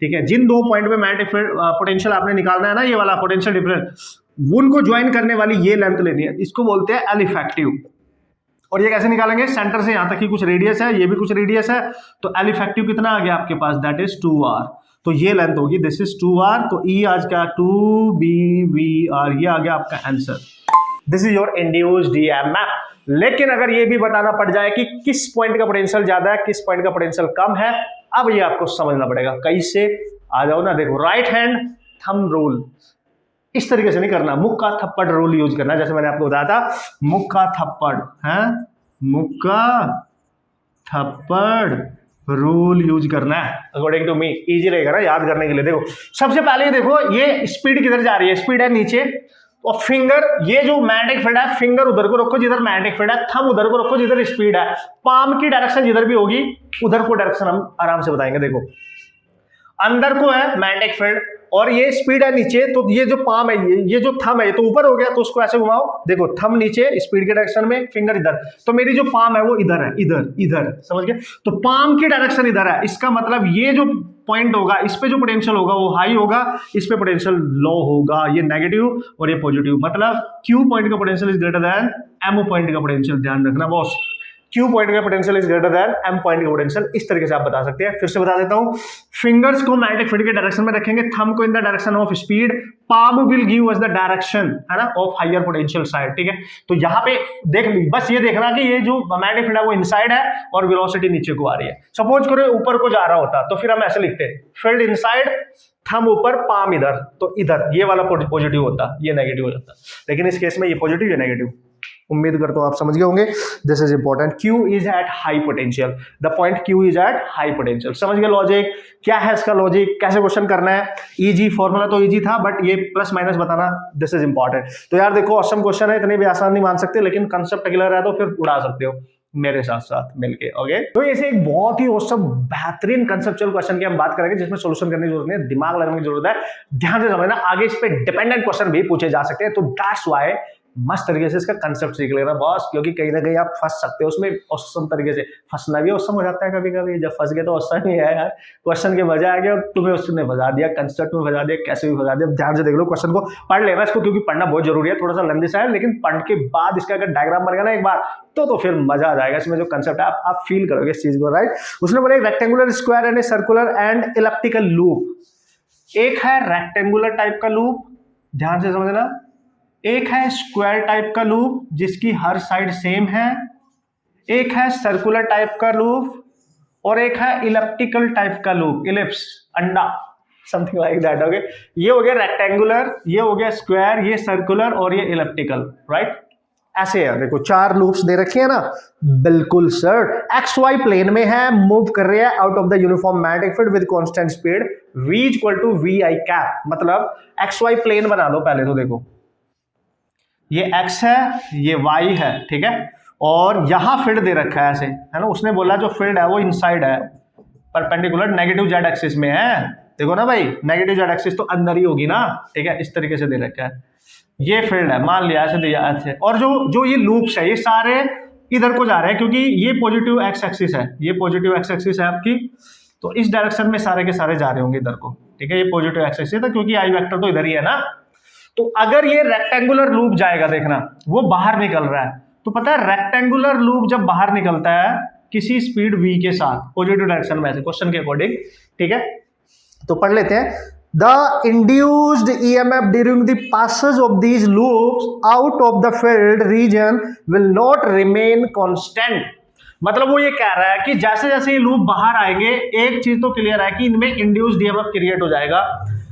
ठीक है। जिन दो पॉइंट पे मैग्नेटिक पोटेंशियल आपने निकालना है ना, ये वाला पोटेंशियल डिफरेंस, उनको ज्वाइन करने वाली ये लेंथ लेनी है, इसको बोलते हैं एल इफेक्टिव। और ये कैसे निकालेंगे, सेंटर से यहां तक की कुछ रेडियस है, ये भी कुछ रेडियस है, तो एल इफेक्टिव कितना आ गया आपके पास, दैट इज 2r, तो ये लेंथ होगी, दिस इज 2r, तो E आज का 2BVR, ये आ गया आपका answer. This is your induced EMF. लेकिन अगर ये भी बताना पड़ जाए कि किस पॉइंट का पोटेंशियल ज्यादा है, किस पॉइंट का पोटेंशियल कम है, अब ये आपको समझना पड़ेगा। कैसे, आ जाओ ना, देखो राइट हैंड थंब रूल, इस तरीके से नहीं करना, मुक्का थप्पड़ रूल यूज करना, जैसे मैंने आपको बताया था, मुक्का थप्पड़ है, मुक्का थप्पड़ रूल यूज करना है अकॉर्डिंग टू मी, इजी रहेगा ना याद करने के लिए। देखो सबसे पहले देखो ये स्पीड किधर जा रही है, स्पीड है नीचे, और फिंगर, ये जो मैग्नेटिक फील्ड है, फिंगर उधर को रखो जिधर मैग्नेटिक फील्ड है, थंब उधर को रखो जिधर स्पीड है, पाम की डायरेक्शन जिधर भी होगी उधर को डायरेक्शन हम आराम से बताएंगे। देखो अंदर को है मैग्नेटिक फील्ड और ये स्पीड है नीचे, तो ये जो पाम है, ये जो थंब है, ये तो ऊपर हो गया, तो उसको ऐसे घुमाओ, देखो थंब नीचे स्पीड के डायरेक्शन में, फिंगर इधर, तो मेरी जो पाम है वो इधर है, इधर समझ गए, तो पाम की डायरेक्शन इधर है, इसका मतलब ये जो पॉइंट होगा, इस पे जो पोटेंशियल होगा वो हाई होगा, इस पे पोटेंशियल लो होगा, ये नेगेटिव और ये पॉजिटिव, मतलब Q पॉइंट का potential is greater than M point का पोटेंशियल, ध्यान रखना बॉस, Q पॉइंट का potential is greater than M point का पोटेंशियल, इस तरीके से आप बता सकते हैं। फिर से बता देता हूं, फिंगर्स को मैग्नेटिक फील्ड के डायरेक्शन में रखेंगे, थंब को in the direction of speed, palm will give us the direction, है ना, ऑफ हायर पोटेंशियल साइड, ठीक है। तो यहां पे देख ली, बस ये देखना कि ये जो मैग्नेटिक फील्ड है वो इनसाइड है और वेलोसिटी नीचे को आ रही है। सपोज करो ऊपर को जा रहा होता तो फिर हम ऐसे लिखते हैं, फील्ड इनसाइड, थंब ऊपर, पाम इधर, तो इधर ये वाला पॉजिटिव होता, ये नेगेटिव हो जाता, लेकिन इस केस में ये पॉजिटिव, ये नेगेटिव। उम्मीद करता हूं आप समझ गए होंगे। This is important. Q is at high potential, the point Q is at high potential. समझ गए लॉजिक? क्या है इसका लॉजिक, कैसे क्वेश्चन करना है? इजी, फॉर्मूला तो इजी था, बट ये प्लस माइनस बताना, दिस इज इंपॉर्टेंट। तो यार देखो, ऑसम क्वेश्चन है, इतने भी आसान नहीं मान सकते, लेकिन कंसेप्ट क्लियर है तो फिर उड़ा सकते हो मेरे साथ साथ मिलके। ओके, तो ऐसे एक बहुत ही औसम बेहतरीन कंसेप्चुअल क्वेश्चन की हम बात करेंगे, जिसमें सॉल्यूशन करने की जरूरत नहीं है, दिमाग लगाने की जरूरत है। ध्यान से समझना, आगे इस पे डिपेंडेंट क्वेश्चन भी पूछे जा सकते हैं। तो दैट्स व्हाई मस्त तरीके से इसका कंसेप्ट सीख लेना बॉस, क्योंकि कहीं ना कहीं आप फंस सकते हो उसमें औसम तरीके से। फंसना भी औसम हो जाता है कभी कभी, जब फंस गए तो औसम ही है यार। क्वेश्चन के मजा आ गया और तुम्हें उसने फंसा दिया, कंसेप्ट में फंसा दिया, कैसे भी फंसा दिया। ध्यान से देख लो, क्वेश्चन को पढ़ लेना इसको, क्योंकि पढ़ना बहुत जरूरी है। थोड़ा सा लंबी सा है, लेकिन पढ़ के बाद इसका अगर डायग्राम बन गया ना एक बार, तो फिर मजा आ जाएगा। इसमें जो कंसेप्ट है आप फील करोगे इस चीज को, राइट। उसने बोला rectangular, square and circular and elliptical loop. एक है रेक्टेंगुलर टाइप का लूप, ध्यान से समझना। एक है स्क्वायर टाइप का लूप जिसकी हर साइड सेम है। एक है सर्कुलर टाइप का लूप और एक है इलिप्टिकल टाइप का लूप, इलिप्स, अंडा, समथिंग लाइक दैट। ओके, ये हो गया रेक्टेंगुलर, ये हो गया स्क्वायर, ये सर्कुलर और ये इलिप्टिकल, राइट। ऐसे है, देखो 4 लूप्स दे रखे हैं ना। बिल्कुल सर, एक्स वाई प्लेन में है, मूव कर रहे हैं out of the uniform magnetic field with constant speed v equal to V I cap. मतलब एक्स वाई प्लेन बना दो पहले तो। देखो ये x है, ये y है, ठीक है, और यहां फील्ड दे रखा है ऐसे, है ना। उसने बोला जो फील्ड है वो इनसाइड है, परपेंडिकुलर नेगेटिव जेड एक्सिस में है। देखो ना भाई, नेगेटिव जेड एक्सिस तो अंदर ही होगी ना, ठीक है। इस तरीके से दे रखा है, ये फील्ड है, मान लिया ऐसे दिया ऐसे। और जो ये लूप्स है ये सारे इधर को जा रहे हैं, क्योंकि ये पॉजिटिव एक्स एक्सिस है, ये पॉजिटिव एक्स एक्सिस है आपकी, तो इस डायरेक्शन में सारे के सारे जा रहे होंगे इधर को, ठीक है। ये पॉजिटिव एक्स एक्सिस है, क्योंकि आई वेक्टर तो इधर ही है ना। तो अगर ये रेक्टेंगुलर लूप जाएगा, देखना वो बाहर निकल रहा है, तो पता है रेक्टेंगुलर लूप जब बाहर निकलता है किसी स्पीड v के साथ, पॉजिटिव डायरेक्शन में, ऐसे क्वेश्चन के अकॉर्डिंग, ठीक है। तो पढ़ लेते हैं। The induced EMF during the passage of these loops out of the field region will not remain constant. मतलब वो ये कह रहा है कि जैसे जैसे ये लूप बाहर आएंगे, एक चीज तो क्लियर है कि इनमें इंड्यूस्ड EMF क्रिएट हो जाएगा।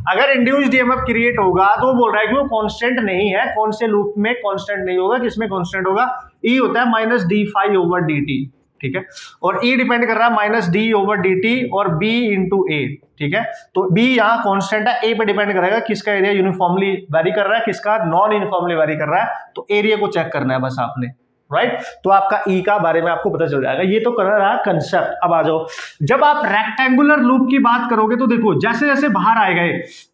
अगर इंड्यूस्ड EMF क्रिएट होगा तो वो बोल रहा है कि वो कांस्टेंट नहीं है। कौन से लूप में कांस्टेंट नहीं होगा, किसमें कांस्टेंट होगा? E होता है minus D phi over D T, ठीक है। और E डिपेंड कर रहा है minus D over D T और B इंटू ए, ठीक है। तो B यहाँ कांस्टेंट है, A पे डिपेंड करेगा किसका एरिया यूनिफॉर्मली वेरी कर रहा है, किसका नॉन यूनिफॉर्मली वेरी कर रहा है। तो एरिया को चेक करना है बस आपने, राइट। तो आपका E का बारे में आपको पता चल जाएगा। ये तो कर रहा है कंसेप्ट। अब आ जाओ, जब आप रेक्टेंगुलर लूप की बात करोगे तो देखो जैसे जैसे बाहर आएगा,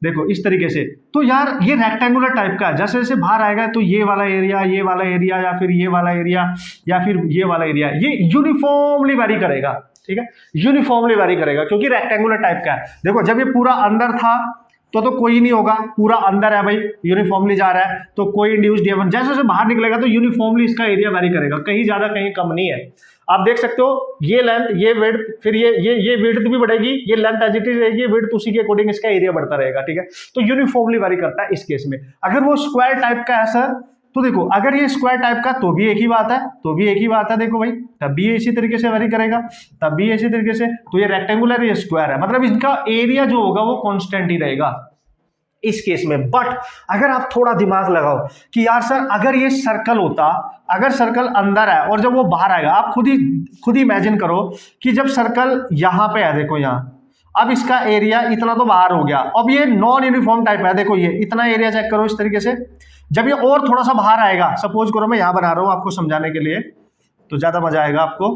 देखो इस तरीके से, तो यार ये रेक्टेंगुलर टाइप का है। जैसे जैसे बाहर आएगा तो ये वाला एरिया, ये वाला एरिया, या फिर ये वाला एरिया, या फिर ये वाला एरिया, ये यूनिफॉर्मली वेरी करेगा, ठीक है। यूनिफॉर्मली वेरी करेगा क्योंकि रेक्टेंगुलर टाइप का है। देखो जब ये पूरा अंदर था तो कोई नहीं होगा, पूरा अंदर है भाई, यूनिफॉर्मली जा रहा है, तो कोई इंड्यूस्ड EMF। जैसे जैसे बाहर निकलेगा तो यूनिफॉर्मली इसका एरिया वेरी करेगा, कहीं ज्यादा कहीं कम नहीं है। आप देख सकते हो ये लेंथ, ये विड्थ, फिर ये विड्थ भी बढ़ेगी, ये लेंथ एज इट इज रहेगी, विड्थ उसी के अकॉर्डिंग इसका एरिया बढ़ता रहेगा, ठीक है। तो यूनिफॉर्मली वेरी करता है इस केस में। अगर वो स्क्वायर टाइप का है सर, तो देखो अगर ये स्क्वायर टाइप का तो भी एक ही बात है, तो भी एक ही बात है। देखो भाई, तब भी इसी तरीके से वेरी करेगा, तब भी इसी तरीके से। तो ये रेक्टेंगुलर, ये स्क्वायर है, मतलब इनका एरिया जो होगा वो कांस्टेंट ही रहेगा इस केस में। बट अगर आप थोड़ा दिमाग लगाओ कि यार सर अगर ये सर्कल होता, अगर सर्कल अंदर है और जब वो बाहर आएगा, आप खुद ही इमेजिन करो कि जब सर्कल यहां पे है, देखो यहां, अब इसका एरिया इतना तो बाहर हो गया, अब ये नॉन यूनिफॉर्म टाइप है, देखो ये इतना एरिया चेक करो इस तरीके से। जब ये और थोड़ा सा बाहर आएगा, सपोज करो मैं यहां बना रहा हूं आपको समझाने के लिए, तो ज्यादा मजा आएगा आपको,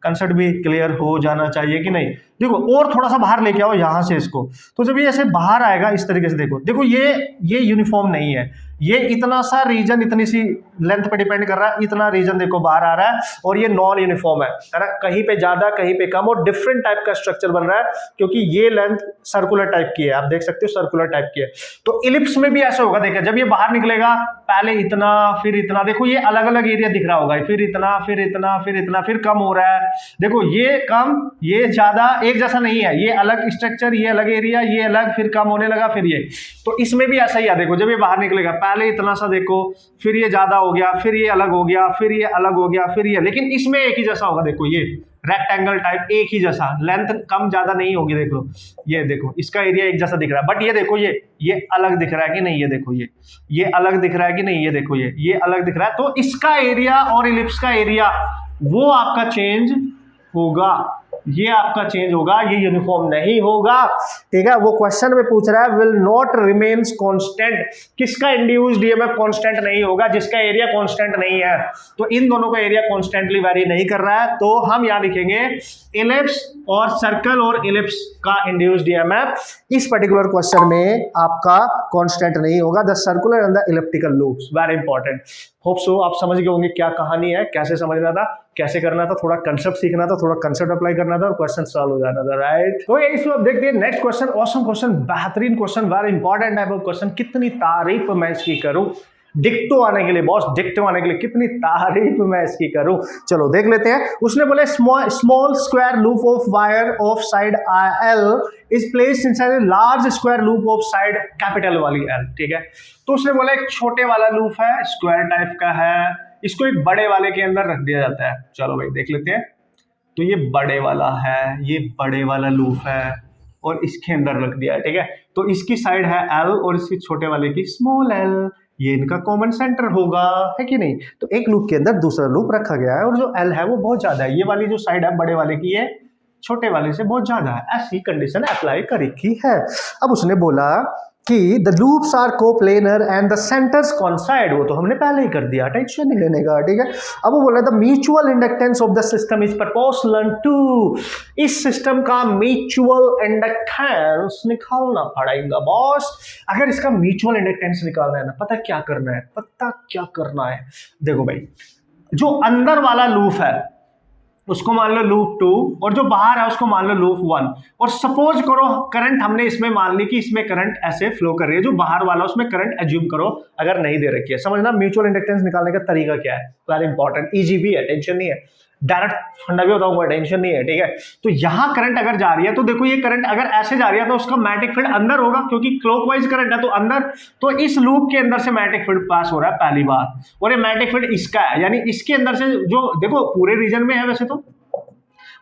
कंसेप्ट भी क्लियर हो जाना चाहिए कि नहीं। देखो और थोड़ा सा बाहर लेके आओ यहां से इसको, तो जब ये ऐसे बाहर आएगा इस तरीके से, देखो ये यूनिफॉर्म नहीं है, ये इतना सा रीजन, इतनी सी लेंथ पे डिपेंड कर रहा है, इतना रीजन देखो बाहर आ रहा है, और ये नॉन यूनिफॉर्म है ना, कहीं पे ज्यादा कहीं पे कम, और डिफरेंट टाइप का स्ट्रक्चर बन रहा है, क्योंकि ये लेंथ सर्कुलर टाइप की है, आप देख सकते हो सर्कुलर टाइप की है। तो इलिप्स में भी ऐसा होगा, देखिए जब ये बाहर निकलेगा पहले इतना, फिर इतना, देखो ये अलग अलग एरिया दिख रहा होगा, फिर इतना, फिर इतना, फिर इतना, फिर कम हो रहा है, देखो ये कम, ये ज्यादा, एक जैसा नहीं है, ये अलग स्ट्रक्चर, ये अलग एरिया, ये अलग, फिर कम होने लगा, फिर ये। तो इसमें भी ऐसा ही है, देखो जब ये बाहर निकलेगा पहले इतना सा देखो, फिर ये ज्यादा हो गया, फिर ये अलग हो गया, फिर ये अलग हो गया, फिर ये, लेकिन इसमें एक ही जैसा होगा। देखो ये रेक्टेंगल टाइप एक ही जैसा, लेंथ कम ज्यादा नहीं होगी। देख लो ये देखो इसका एरिया एक जैसा दिख रहा है, बट ये देखो ये अलग दिख रहा है कि नहीं, ये देखो ये अलग दिख रहा है कि नहीं, ये देखो ये अलग दिख रहा है। तो इसका एरिया और इलिप्स का एरिया वो आपका चेंज होगा, ये आपका चेंज होगा, ये यूनिफॉर्म नहीं होगा। ठीक है, वो क्वेश्चन में पूछ रहा है विल नॉट रिमेन्स कांस्टेंट, किसका इंड्यूस्ड ईएमएफ कांस्टेंट नहीं होगा, जिसका एरिया कांस्टेंट नहीं है। तो इन दोनों का एरिया कांस्टेंटली वेरी नहीं कर रहा है, तो हम यहां लिखेंगे इलिप्स और सर्कल और इलिप्स का इंड्यूस्ड ईएमएफ इस पर्टिकुलर क्वेश्चन में आपका कांस्टेंट नहीं होगा। The circular and the elliptical loops, very important. Hope so आप समझ गए होंगे क्या कहानी है, कैसे समझना था, कैसे करना था, थोड़ा कंसेप्ट सीखना था, थोड़ा कंसेप्ट अप्लाई करना था और क्वेश्चन सॉल्व हो जाना था, राइट। तो यही सब देखते हैं नेक्स्ट क्वेश्चन, ऑसम क्वेश्चन, बेहतरीन question, very important type of question. कितनी तारीफ मैं इसकी करूं, डिक्टो आने के लिए बॉस, डिक्टो आने के लिए कितनी तारीफ मैं इसकी करूं। चलो देख लेते हैं। उसने बोले small square loop of wire of side L is placed inside a large square loop of side capital वाली L। ठीक है, तो उसने बोला एक छोटे वाला लूप है, स्क्वायर टाइप का है, इसको एक बड़े वाले के अंदर रख दिया जाता है। चलो भाई देख लेते हैं। तो ये बड़े वाला है, ये बड़े वाला लूप है और इसके अंदर रख दिया है। ठीक है, तो इसकी साइड है L और इसकी छोटे वाले की स्मॉल l, ये इनका कॉमन सेंटर होगा, है कि नहीं। तो एक लूप के अंदर दूसरा लूप रखा गया है और जो L है वो बहुत ज्यादा है, ये वाली जो साइड है बड़े वाले की, ये छोटे वाले से बहुत ज्यादा है। ऐसी कंडीशन अप्लाई करी की है। अब उसने बोला कि the loops are coplanar and the centres coincide, वो तो हमने पहले ही कर दिया, टेंशन नहीं लेने का। ठीक है, अब वो बोल रहा है the mutual inductance of the system is proportional to, इस सिस्टम का म्यूचुअल इंडक्टेंस निकालना पड़ेगा बॉस। अगर इसका म्यूचुअल इंडक्टेंस निकालना है ना, पता क्या करना है, पता क्या करना है, देखो भाई जो अंदर वाला लूप है उसको मान लो लूप 2 और जो बाहर है उसको मान लो लूप 1, और सपोज करो करंट हमने इसमें मान ली कि इसमें करंट ऐसे फ्लो कर रही है, जो बाहर वाला उसमें करंट एज्यूम करो अगर नहीं दे रखी है। समझना म्यूचुअल इंडक्टेंस निकालने का तरीका क्या है, वेरी इंपॉर्टेंट, इजी भी है, टेंशन नहीं है, डायरेक्ट फंडा भी बताऊंगा, टेंशन नहीं है। ठीक है, तो यहां करंट अगर जा रही है तो देखो ये करंट अगर ऐसे जा रही है तो उसका मैग्नेटिक फील्ड अंदर होगा, क्योंकि क्लॉकवाइज करंट है तो अंदर, तो इस लूप के अंदर से मैग्नेटिक फील्ड पास हो रहा है पहली बार, और ये मैग्नेटिक फील्ड इसका है, यानी इसके अंदर से जो देखो पूरे रीजन में है वैसे तो,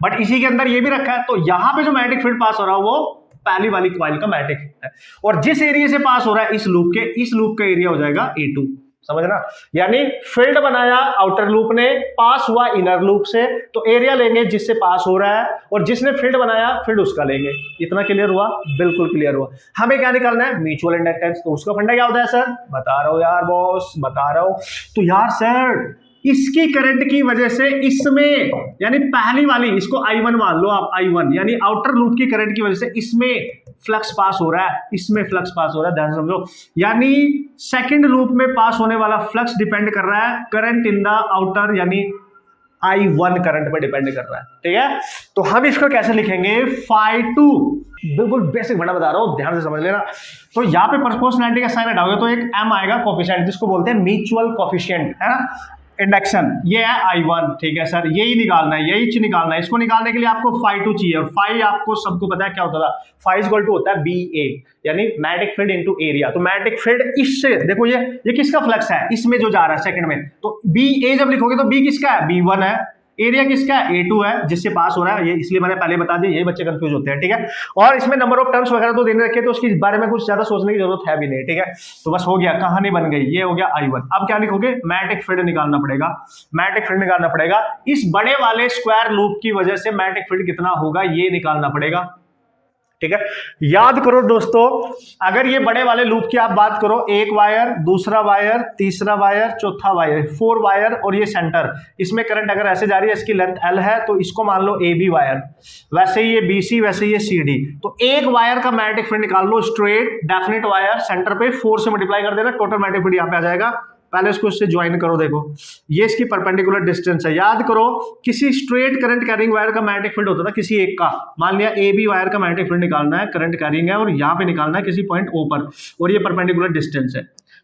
बट इसी के अंदर ये भी रखा है, तो यहां पे जो मैग्नेटिक फील्ड पास हो रहा है वो पहली वाली कॉइल का मैग्नेटिक फील्ड है, और जिस एरिया से पास हो रहा है इस लूप का एरिया हो जाएगा A2। समझना, यानी फील्ड बनाया आउटर लूप ने, पास हुआ इनर लूप से, तो एरिया लेंगे जिससे पास हो रहा है, और जिसने फील्ड बनाया फील्ड उसका लेंगे। इतना क्लियर हुआ, बिल्कुल क्लियर हुआ। हमें क्या निकालना है, म्यूचुअल इंडक्टेंस। तो उसका फंडा क्या होता है सर, बता रहा हूं यार बॉस, बता रहा हूं। तो यार सर इसकी करंट की वजह से इसमें, यानी पहली वाली इसको I1 मान लो आप, I1 यानी आउटर लूप की करंट की वजह से इसमें फ्लक्स पास हो रहा है, इसमें फ्लक्स पास हो रहा है, ध्यान समझो। यानी सेकंड लूप में पास होने वाला फ्लक्स डिपेंड कर रहा है करंट इन द आउटर, यानी I1 करंट पर डिपेंड कर रहा है। ठीक है, तो हम इसको कैसे लिखेंगे, phi2, बिल्कुल बेसिक बड़ा बता रहा हूं, ध्यान से समझ लेना। तो यहाँ पे प्रोपोर्शनैलिटी का साइन हटाओगे तो एक m आएगा कोफिशिएंट, जिसको बोलते हैं म्यूचुअल कोफिशिएंट, है ना, इंडक्शन। ये है I1, ठीक है सर, यही निकालना है, यही निकालना है। इसको निकालने के लिए आपको phi2 चाहिए, और phi आपको सबको पता है क्या होता था, phi इक्वल टू होता है BA, यानी मैग्नेटिक फील्ड इनटू एरिया। तो मैग्नेटिक फील्ड इससे देखो ये किसका फ्लक्स है, इसमें जो जा रहा है सेकंड में, तो BA जब लिखोगे तो B किसका है, B1 है, एरिया किसका है, A2 है, जिससे पास हो रहा है, ये इसलिए मैंने पहले बता दिया, ये बच्चे कंफ्यूज होते हैं। ठीक है, और इसमें नंबर ऑफ टर्म्स वगैरह तो देने रखे, तो उसके बारे में कुछ ज्यादा सोचने की जरूरत है भी नहीं। ठीक है, तो बस हो गया, कहानी बन गई, ये हो गया I1। अब क्या लिखोगे, मैग्नेटिक फील्ड निकालना पड़ेगा, मैग्नेटिक फील्ड निकालना पड़ेगा। इस बड़े वाले स्क्वायर लूप की वजह से मैग्नेटिक फील्ड कितना होगा ये निकालना पड़ेगा। ठीक है, याद करो दोस्तों, अगर ये बड़े वाले लूप की आप बात करो, एक वायर, दूसरा वायर, तीसरा वायर, चौथा वायर, 4 वायर और ये सेंटर, इसमें करंट अगर ऐसे जा रही है, इसकी लेंथ L है, तो इसको मान लो AB वायर, वैसे ही ये BC, वैसे ही ये CD। तो एक वायर का मैग्नेटिक फील्ड निकाल लो, स्ट्रेट डेफिनेट वायर, सेंटर पे 4 से मल्टीप्लाई कर देना, टोटल मैग्नेटिक फील्ड यहाँ पे आ जाएगा। पहले इसको इससे ज्वाइन करो, देखो ये इसकी परपेंडिकुलर डिस्टेंस है। याद करो किसी स्ट्रेट करंट कैरिंग वायर का मैग्नेटिक फील्ड होता था, किसी एक का, मान लिया AB वायर का मैग्नेटिक फील्ड निकालना है, करंट कैरिंग है और यहाँ पे निकालना है किसी पॉइंट O पर, और ये परपेंडिकुलर डिस्टेंस है।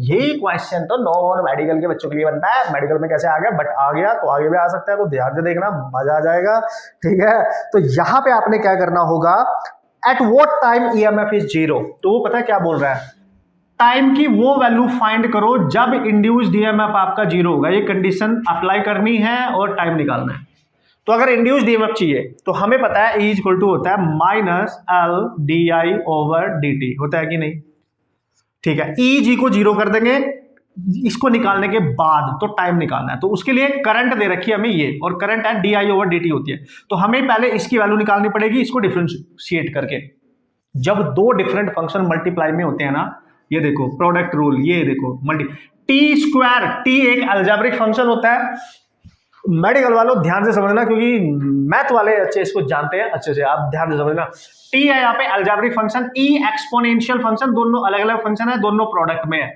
ये क्वेश्चन तो नॉन मेडिकल के बच्चों के लिए बनता है, मेडिकल में कैसे आ गया, बट आ गया तो आगे भी आ सकता है, तो ध्यान से देखना, मजा आ जाएगा। ठीक है, तो यहां पे आपने क्या करना होगा, at what time EMF is zero, तो वो पता है क्या बोल रहा है, टाइम की वो वैल्यू फाइंड करो जब इंड्यूस्ड ईएमएफ आपका जीरो होगा। ये कंडीशन अप्लाई करनी है और टाइम निकालना है। तो अगर इंड्यूस्ड ईएमएफ चाहिए तो हमें पता है E इक्वल टू होता है minus L D I over D T, होता है कि नहीं? ठीक है, ई जी को जीरो कर देंगे, इसको निकालने के बाद तो टाइम निकालना है, तो उसके लिए करंट दे रखी है हमें ये, और करंट है D I over D T होती है, तो हमें पहले इसकी वैल्यू निकालनी पड़ेगी, इसको डिफरेंशिएट करके। जब दो डिफरेंट फंक्शन मल्टीप्लाई में होते हैं ना, ये देखो प्रोडक्ट रूल, ये देखो मल्टी टी स्क्वायर, टी एक अलजेब्रिक फंक्शन होता है, मेडिकल वालों ध्यान से समझना, क्योंकि मैथ वाले अच्छे इसको जानते हैं अच्छे से, आप ध्यान से समझना। टी है यहाँ पे अलजेब्रिक फंक्शन, ई एक्सपोनेंशियल फंक्शन, दोनों अलग अलग फंक्शन है, दोनों प्रोडक्ट में है।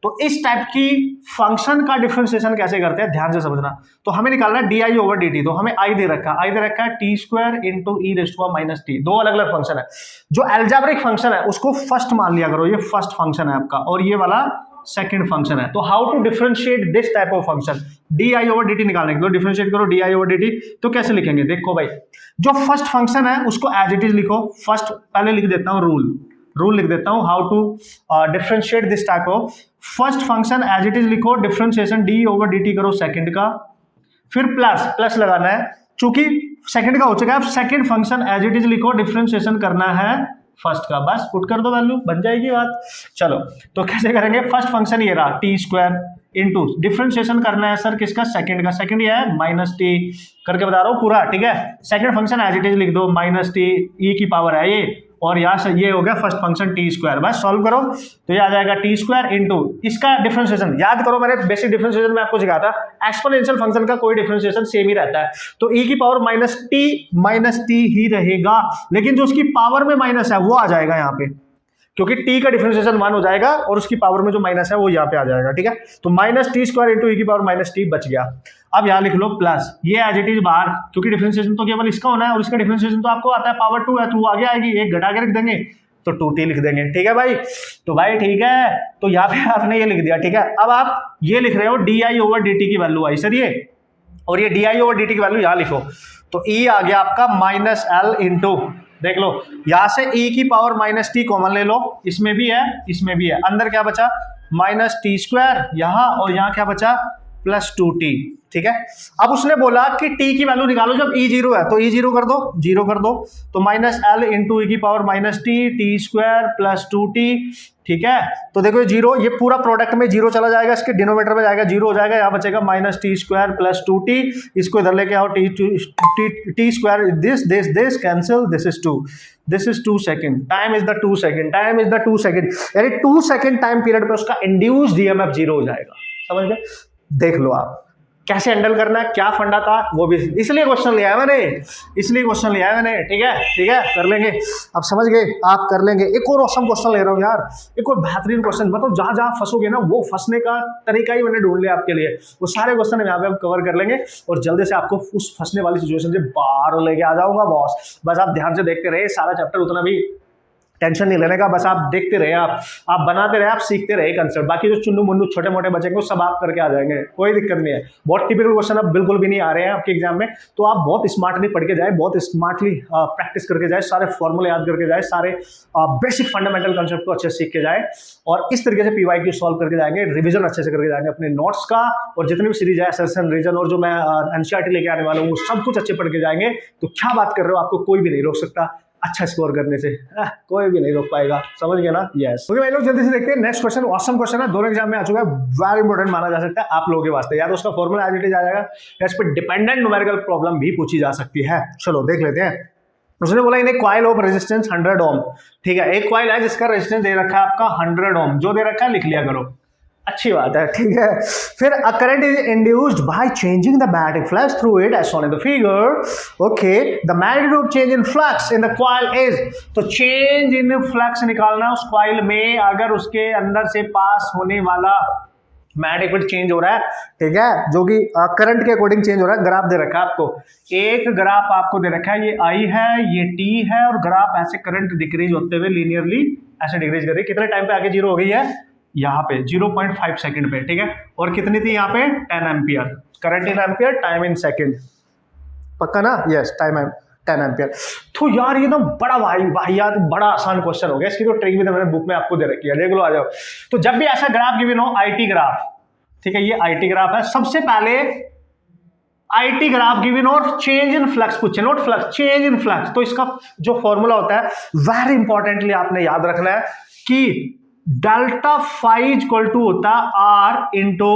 तो इस टाइप की फंक्शन का डिफरेंशिएशन कैसे करते हैं ध्यान से समझना। तो हमें निकालना है D I over D T, तो हमें आई दे रखा है T square into E raise to minus T, दो अलग अलग फंक्शन है। जो अलजेब्रिक फंक्शन है उसको फर्स्ट मान लिया करो, ये फर्स्ट फंक्शन है आपका, और ये वाला सेकंड फंक्शन है। तो how to differentiate this type of function, D I over D T निकालने के लिए डिफरेंशिएट करो D I over D T. तो कैसे लिखेंगे देखो भाई, जो फर्स्ट फंक्शन है उसको एज इट इज लिखो। फर्स्ट पहले लिख देता हूं रूल लिख देता हूं, how to differentiate this type of first function as it is लिखो, differentiation D over D T करो सेकंड का, फिर प्लस लगाना है, चूंकि सेकंड का हो चुका है, अब second function as it is लिखो, डिफरेंशिएशन करना है फर्स्ट का, बस पुट कर दो वैल्यू, बन जाएगी बात। चलो तो कैसे करेंगे, फर्स्ट फंक्शन ये रहा टी स्क्वायर इंटू डिफरेंशिएशन करना है सर किसका, सेकंड का, सेकंड ये है माइनस टी करके बता रहा हूँ पूरा, ठीक है। Second function as it is लिख दो, माइनस टी ई की पावर है ये, और यहाँ से ये हो गया फर्स्ट फंक्शन टी स्क्वायर, बस सॉल्व करो तो ये आ जाएगा टी स्क्वायर इंटू इसका डिफरेंशिएशन। याद करो मैंने बेसिक डिफरेंशिएशन में आपको सिखाया था, एक्सपोनेंशियल फंक्शन का कोई डिफरेंशिएशन सेम ही रहता है, तो ई की पावर माइनस टी ही रहेगा, लेकिन जो उसकी पावर में माइनस है वो आ जाएगा यहाँ पे, क्योंकि टी का डिफरेंशिएशन 1 हो जाएगा और उसकी पावर में जो माइनस है वो यहाँ पे आ जाएगा, ठीक है। तो माइनस टी स्क्वायर इंटू ई की पावर माइनस टी बच गया। अब यहाँ लिख लो प्लस, ये एज इट इज बाहर, क्योंकि डिफरेंशिएशन तो केवल इसका होना है और इसका डिफरेंशिएशन तो आपको आता है पावर 2 है, तो वो आगे आएगी, एक घटा के रख देंगे तो 2t लिख देंगे, ठीक है भाई। तो भाई ठीक है, तो यहाँ पे आपने ये लिख दिया, ठीक है। अब आप ये लिख रहे हो D I over D T की वैल्यू आई सर ये, और ये D I over D T की वैल्यू यहाँ लिखो, तो ई आ गया आपका माइनस एल इंटू, देख लो यहां से e की पावर माइनस टी कॉमन ले लो, इसमें भी है इसमें भी है, अंदर क्या बचा माइनस टी स्क्वायर यहाँ, और यहाँ क्या बचा प्लस 2t, ठीक है। अब उसने बोला कि t की वैल्यू निकालो जब e 0 है, तो e 0 कर दो, तो माइनस एल इंटू ई की power minus T square plus 2t, ठीक है। तो देखो ये जीरो, ये पूरा प्रोडक्ट में जीरो चला जाएगा, इसके डिनोमिनेटर में जाएगा जीरो हो जाएगा, यहाँ बचेगा minus T square plus 2t, इसको इधर लेके आओ T square, this cancel, this is 2 second, time is the 2 second, यानी 2 सेकंड टाइम पीरियड पे उसका इंड्यूस्ड ईएमएफ जीरो हो जाएगा, समझ गए। देख लो आप कैसे हैंडल करना है, क्या फंडा था वो भी, इसलिए क्वेश्चन लिया है मैंने, ठीक है कर लेंगे, अब समझ गए आप, कर लेंगे। एक और औसम क्वेश्चन ले रहा हूँ यार, एक और बेहतरीन क्वेश्चन, मतलब जहां जहां फंसोगे ना वो फंसने का तरीका ही मैंने ढूंढ लिया आपके लिए, वो सारे क्वेश्चन यहाँ पे हम कवर कर लेंगे और जल्दी से आपको उस फंसने वाली सिचुएशन से बाहर लेके आ जाऊंगा बॉस। बस आप ध्यान से देखते रहे सारा चैप्टर, उतना भी टेंशन नहीं लेने का, बस आप देखते रहे, आप बनाते रहे, आप सीखते रहे कंसेप्ट, बाकी जो चुन्नू मुन्नू छोटे मोटे बचेंगे वो सब आप करके आ जाएंगे, कोई दिक्कत नहीं है। बहुत टिपिकल क्वेश्चन अब बिल्कुल भी नहीं आ रहे हैं आपके एग्जाम में, तो आप बहुत स्मार्टली पढ़ के जाए, बहुत स्मार्टली प्रैक्टिस करके जाए, सारे फॉर्मूले याद करके जाए, सारे बेसिक फंडामेंटल कंसेप्ट को अच्छे से सीख के जाए, और इस तरीके से पीवाईक्यू सॉल्व करके जाएंगे, रिविजन अच्छे से करके जाएंगे अपने नोट्स का, और जितने भी सीरीज है एसएसएन रीजन और जो मैं एनसीईआरटी लेके आने वाला हूँ सब कुछ अच्छे पढ़ के जाएंगे। तो क्या बात कर रहे हो, आपको कोई भी नहीं रोक सकता अच्छा स्कोर करने से, कोई भी नहीं रोक पाएगा, समझ गए ना। यस ओके भाई लोग, जल्दी से देखते हैं नेक्स्ट क्वेश्चन। ऑसम क्वेश्चन है, दोनों एग्जाम में आ चुका है, वेरी इंपॉर्टेंट माना जा सकता है आप लोगों के वास्ते, या तो उसका फॉर्मूला एज इट इज आ जाएगा या इस पर डिपेंडेंट न्यूमेरिकल प्रॉब्लम भी पूछी जा सकती है। चलो देख लेते हैं। उसने बोला इन कॉइल ऑफ रेजिस्टेंस 100 ओम, ठीक है, एक कॉइल है जिसका रेजिस्टेंस दे रखा है आपका 100 ओम, जो दे रखा है लिख लिया करो, अच्छी बात है, ठीक है। फिर a current is induced by changing the magnetic flux through it as shown in the figure, okay, the magnitude of change in flux in the coil is, तो चेंज इन फ्लक्स निकालना उस कॉइल में, अगर उसके अंदर से पास होने वाला मैग्नेटिक फील्ड चेंज हो रहा है, ठीक है, जो कि करंट के अकॉर्डिंग चेंज हो रहा है। ग्राफ दे रखा है आपको, एक ग्राफ आपको दे रखा है, ये आई है, ये टी है, और ग्राफ ऐसे करंट डिक्रीज होते हुए लीनियरली ऐसे डिक्रीज कर रही है, कितने टाइम पे आगे जीरो हो गई है, यहाँ पे 0.5 सेकंड पे, ठीक है, और कितनी थी यहाँ पे 10 ampere, current in ampere, time in second, पक्का ना, यस, टाइम 10 एम्पियर। तो यार ये तो बड़ा वाहियात बड़ा आसान क्वेश्चन हो गया, इसकी तो ट्रिक भी तो मैंने बुक में आपको दे रखी है, देख लो, आ जाओ। तो जब भी ऐसा ग्राफ गिवन हो, आईटी ग्राफ, ठीक है, ये आईटी ग्राफ है, सबसे पहले आईटी ग्राफ गिवन और चेंज इन फ्लक्स पूछे, note flux, change in flux, तो इसका जो फॉर्मूला होता है वेरी इंपॉर्टेंटली आपने याद रखना है कि डेल्टा फाई इक्वल टू होता है R into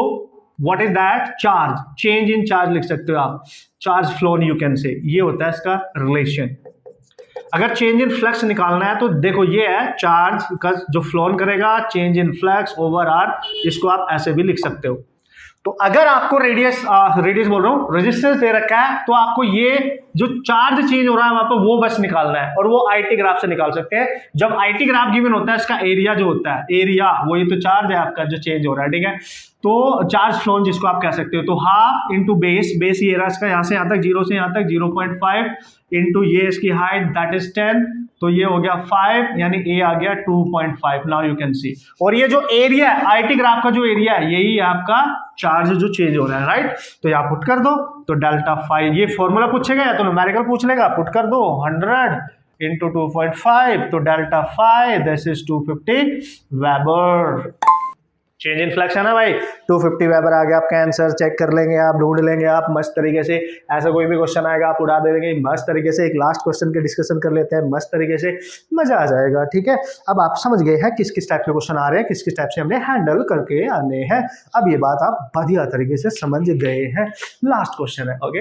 what is that, charge, change in charge लिख सकते हो आप, charge phloem you can say, ये होता है इसका रिलेशन। अगर चेंज इन फ्लक्स निकालना है तो देखो ये है चार्ज का जो फ्लोन करेगा, change in flux over R, इसको आप ऐसे भी लिख सकते हो। तो अगर आपको रेडियस बोल रहा हूं, रेजिस्टेंस दे रखा है, तो आपको ये जो चार्ज चेंज हो रहा है वहां पर वो बस निकालना है, और वो आईटी ग्राफ से निकाल सकते हैं। जब आईटी ग्राफ गिवन होता है, इसका एरिया जो होता है, एरिया वही तो चार्ज है आपका जो चेंज हो रहा है, ठीक है। तो चार्ज फ्लोन जिसको आप कह सकते हो, तो हाफ इंटू बेस ये रहा इसका, यहां से यहां तक, 0 से यहां तक 0.5 इंटू ये इसकी हाइट दैट इज 10, तो ये हो गया 5, यानी ए आ गया 2.5। नाउ यू कैन सी, और ये जो एरिया है आईटी ग्राफ का, जो एरिया है यही है आपका चार्ज जो चेंज हो रहा है, राइट। तो यहां पुट कर दो, तो डेल्टा 5, ये फॉर्मूला पूछेगा या तो न्यूमेरिकल पूछ लेगा, पुट कर दो 100 इंटू 2.5, तो delta 5 this is 250 weber. Change in flux है ना भाई, 250 वेबर आ गया आपका आंसर। चेक कर लेंगे आप, ढूंढ लेंगे आप मस्त तरीके से। ऐसा कोई भी क्वेश्चन आएगा आप उड़ा देंगे मस्त तरीके से। एक लास्ट क्वेश्चन के डिस्कशन कर लेते हैं मस्त तरीके से, मजा आ जाएगा, ठीक है। अब आप समझ गए हैं किस किस टाइप के क्वेश्चन आ रहे हैं, किस किस टाइप से हमने हैंडल करके आने हैं। अब ये बात आप बढ़िया तरीके से समझ गए हैं। लास्ट क्वेश्चन है, ओके,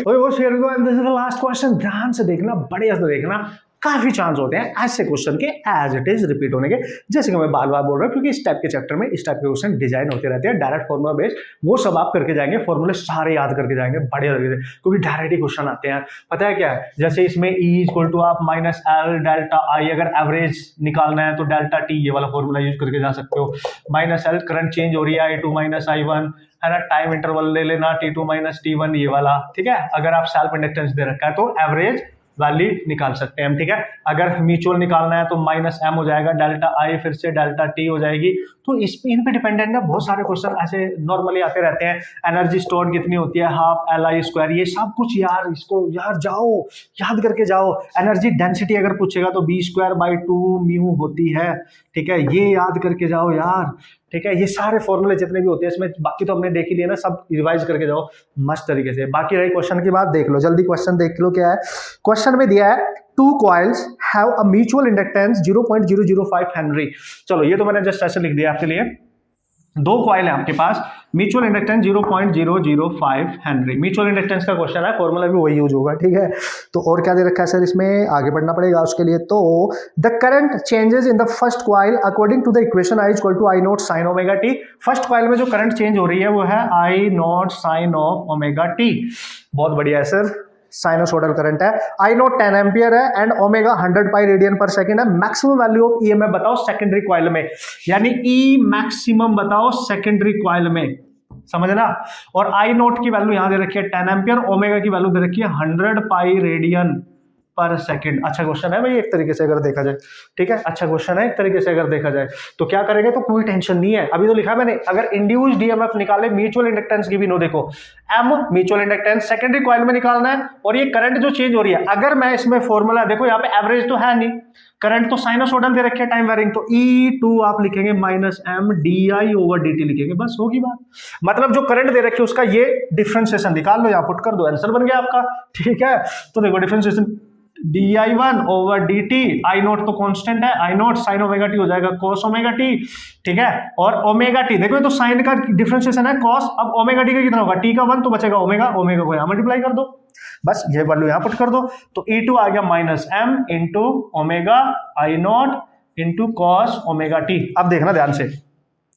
लास्ट क्वेश्चन, ध्यान से देखना, बढ़िया से देखना। काफी चांस होते हैं ऐसे क्वेश्चन के एज इट इज रिपीट होने के, जैसे कि मैं बार बार बोल रहा हूँ, क्योंकि इस टाइप के चैप्टर में इस टाइप के क्वेश्चन डिजाइन होते रहते हैं डायरेक्ट फॉर्मुला बेस्ड। वो सब आप करके जाएंगे, फॉर्मूले सारे याद करके जाएंगे बढ़िया तरीके से, क्योंकि डायरेक्ट ही क्वेश्चन आते हैं। पता है क्या है, जैसे इसमें E इक्वल टू आप माइनस एल डेल्टा आई, अगर एवरेज निकालना है तो डेल्टा टी ये वाला फॉर्मूला यूज करके जा सकते हो। माइनस एल करंट चेंज हो रही है, I2 माइनस I1 है ना, टाइम इंटरवल ले लेना T2 माइनस T1 ये वाला, ठीक है। अगर आप सेल्फ इंडक्टेंस दे रखा है तो एवरेज वैल्यू निकाल सकते हैं हम, ठीक है। अगर म्यूचुअल निकालना है तो माइनस एम हो जाएगा, डेल्टा आई फिर से डेल्टा टी हो जाएगी। तो इस इन पे डिपेंडेंट है, बहुत सारे क्वेश्चन ऐसे नॉर्मली आते रहते हैं। एनर्जी स्टोर कितनी होती है, हाफ एल आई स्क्वायर, ये सब कुछ यार, इसको यार जाओ याद करके जाओ। एनर्जी डेंसिटी अगर पूछेगा तो b²/2 म्यू होती है, ठीक है, ये याद करके जाओ यार, ठीक है। ये सारे फॉर्मूले जितने भी होते हैं इसमें, बाकी तो हमने देख ही लिया ना, सब रिवाइज करके जाओ मस्त तरीके से। बाकी रही क्वेश्चन की बात, देख लो जल्दी क्वेश्चन देख लो क्या है। क्वेश्चन में दिया है 2 coils have a mutual inductance 0.005 Henry. चलो ये तो मैंने जस्ट ऐसे लिख दिया आपके लिए। 2 कॉइल है आपके पास, mutual inductance 0.005 henry. Mutual inductance का क्वेश्चन है, फॉर्मूला भी वही यूज होगा, ठीक है। तो और क्या दे रखा है सर, इसमें आगे बढ़ना पड़ेगा उसके लिए। तो the current changes in the first coil according to the equation I equal to I naught sine omega T. First coil में जो करंट चेंज हो रही है वो है I naught sine of omega T. बहुत बढ़िया है सर, साइनोसोडल करंट है। I नॉट 10 एम्पियर है and omega 100 pi radian per second है। मैक्सिमम वैल्यू ऑफ ईएमएफ बताओ सेकेंडरी कॉइल में, यानी ई मैक्सिमम बताओ सेकेंडरी कॉइल में, समझना। और I नॉट की वैल्यू यहां दे रखी है 10 एम्पियर, ओमेगा की वैल्यू दे रखी है 100 पाई रेडियन पर सेकंड। अच्छा क्वेश्चन है भाई एक तरीके से अगर देखा जाए, ठीक है, अच्छा क्वेश्चन है एक तरीके से अगर देखा जाए। तो क्या करेंगे, तो कोई टेंशन नहीं है, अभी तो लिखा है मैंने। अगर इंड्यूस्ड डीएमएफ निकाले, म्यूचुअल इंडक्टेंस की भी नो, देखो M mutual inductance secondary coil में निकालना है, और ये करंट जो चेंज हो रही है, अगर मैं इसमें फॉर्मूला देखो, यहाँ पे एवरेज तो है नहीं, करंट तो साइनोसोडल दे रखे टाइम वेरिंग, तो E2 आप लिखेंगे माइनस एम DI/dt लिखेंगे, बस होगी बात। मतलब जो करंट दे रखे उसका ये डिफरेंशिएशन निकाल लो, यहाँ पुट कर दो, आंसर बन गया आपका, ठीक है। तो देखो डिफरेंशिएशन di1/dt, I नॉट तो कांस्टेंट है, I naught sine omega T हो जाएगा cos ओमेगा टी, ठीक है। और ओमेगा टी देखो, तो साइन का डिफरेंशिएशन है cos, अब ओमेगा टी का कितना होगा, टी का 1 तो बचेगा ओमेगा, ओमेगा को यहां मल्टीप्लाई कर दो, बस ये वैल्यू यहां पुट कर दो। तो E2 आ गया minus M into omega I naught into cos omega T. अब देखना ध्यान से,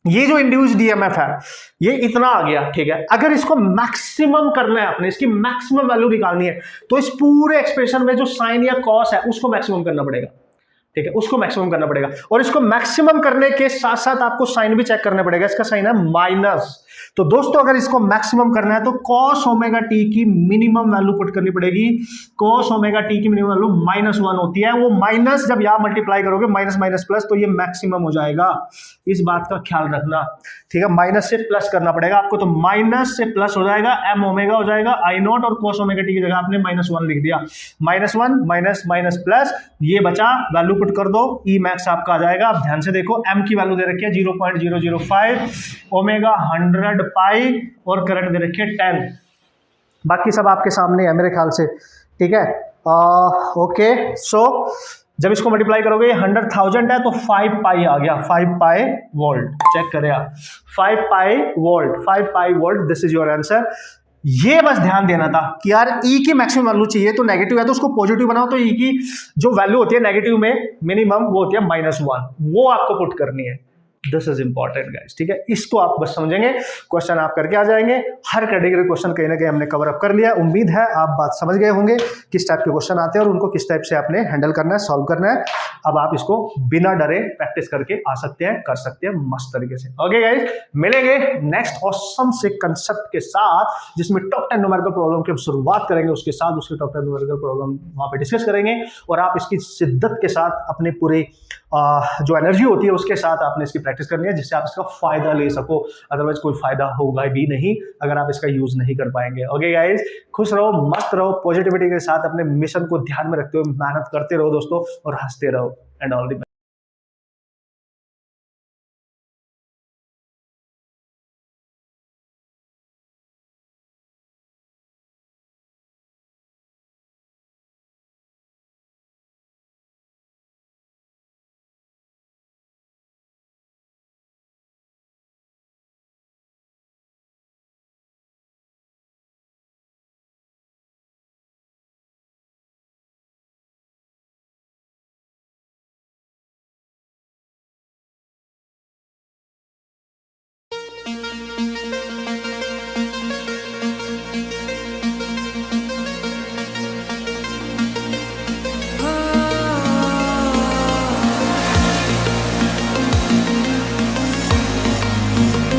ये जो इंड्यूस्ड डीएमएफ है ये इतना आ गया, ठीक है। अगर इसको मैक्सिमम करना है आपने, इसकी मैक्सिमम वैल्यू निकालनी है, तो इस पूरे एक्सप्रेशन में जो साइन या कॉस है उसको मैक्सिमम करना पड़ेगा, ठीक है, उसको मैक्सिमम करना पड़ेगा। और इसको मैक्सिमम करने के साथ साथ आपको साइन भी चेक करना पड़ेगा, इसका साइन है माइनस। तो दोस्तों अगर इसको मैक्सिमम करना है तो cos ओमेगा टी की मिनिमम वैल्यू पुट करनी पड़ेगी। cos ओमेगा टी की मिनिमम वैल्यू -1 होती है, वो माइनस जब यहां मल्टीप्लाई करोगे माइनस माइनस प्लस, तो ये मैक्सिमम हो जाएगा, इस बात का ख्याल रखना, ठीक है। माइनस से प्लस करना पड़ेगा आपको, तो माइनस से प्लस हो जाएगा, m ओमेगा हो जाएगा I नॉट, और cos ओमेगा टी की जगह आपने -1 लिख दिया, -1 माइनस माइनस प्लस, ये बचा, वैल्यू पुट कर दो, E मैक्स आपका आ जाएगा। अब ध्यान से देखो, m की वैल्यू दे रखी है 0.005, ओमेगा 100 पाई, और करंट दे रखी है 10। बाकी सब आपके सामने है मेरे ख्याल से, ठीक है। ओके, सो जब इसको मल्टीप्लाई करोगे 100,000 है तो 5 पाई आ गया, 5 पाई वोल्ट, चेक करें आप, 5 pi volt, 5 pi volt, this is your answer. ये बस ध्यान देना था कि यार E की मैक्सिमम वैल्यू चाहिए, तो नेगेटिव है तो उसको पॉजिटिव बनाओ, तो E की जो वैल्यू होती है नेगेटिव में मिनिमम वो होती है -1, वो आपको पुट करनी है, दिस इज इंपॉर्टेंट गाइस, ठीक है। इसको आप बस समझेंगे, क्वेश्चन आप करके आ जाएंगे। हर कैटेगरी क्वेश्चन कहीं ना कहीं हमने कवर अप कर लिया। उम्मीद है आप बात समझ गए होंगे किस टाइप के क्वेश्चन आते हैं और उनको किस टाइप से आपने हैंडल करना है, सॉल्व करना है। अब आप इसको बिना डरे प्रैक्टिस करके आ सकते हैं, कर सकते हैं मस्त तरीके से। ओके गाइस, मिलेंगे नेक्स्ट ऑसम से कंसेप्ट के साथ, जिसमें टॉप 10 न्यूमेरिकल प्रॉब्लम की हम शुरुआत करेंगे, उसके साथ उसके टॉप 10 न्यूमेरिकल प्रॉब्लम वहां पे डिस्कस करेंगे और आप इसकी शिद्दत के साथ अपने पूरे जो एनर्जी होती है उसके साथ आपने इसकी प्रैक्टिस करनी है, जिससे आप इसका फायदा ले सको। अदरवाइज कोई फायदा होगा भी नहीं अगर आप इसका यूज नहीं कर पाएंगे। ओके गाइस, खुश रहो, मस्त रहो, पॉजिटिविटी के साथ अपने मिशन को ध्यान में रखते हुए मेहनत करते रहो दोस्तों, और हंसते रहो एंड ऑल द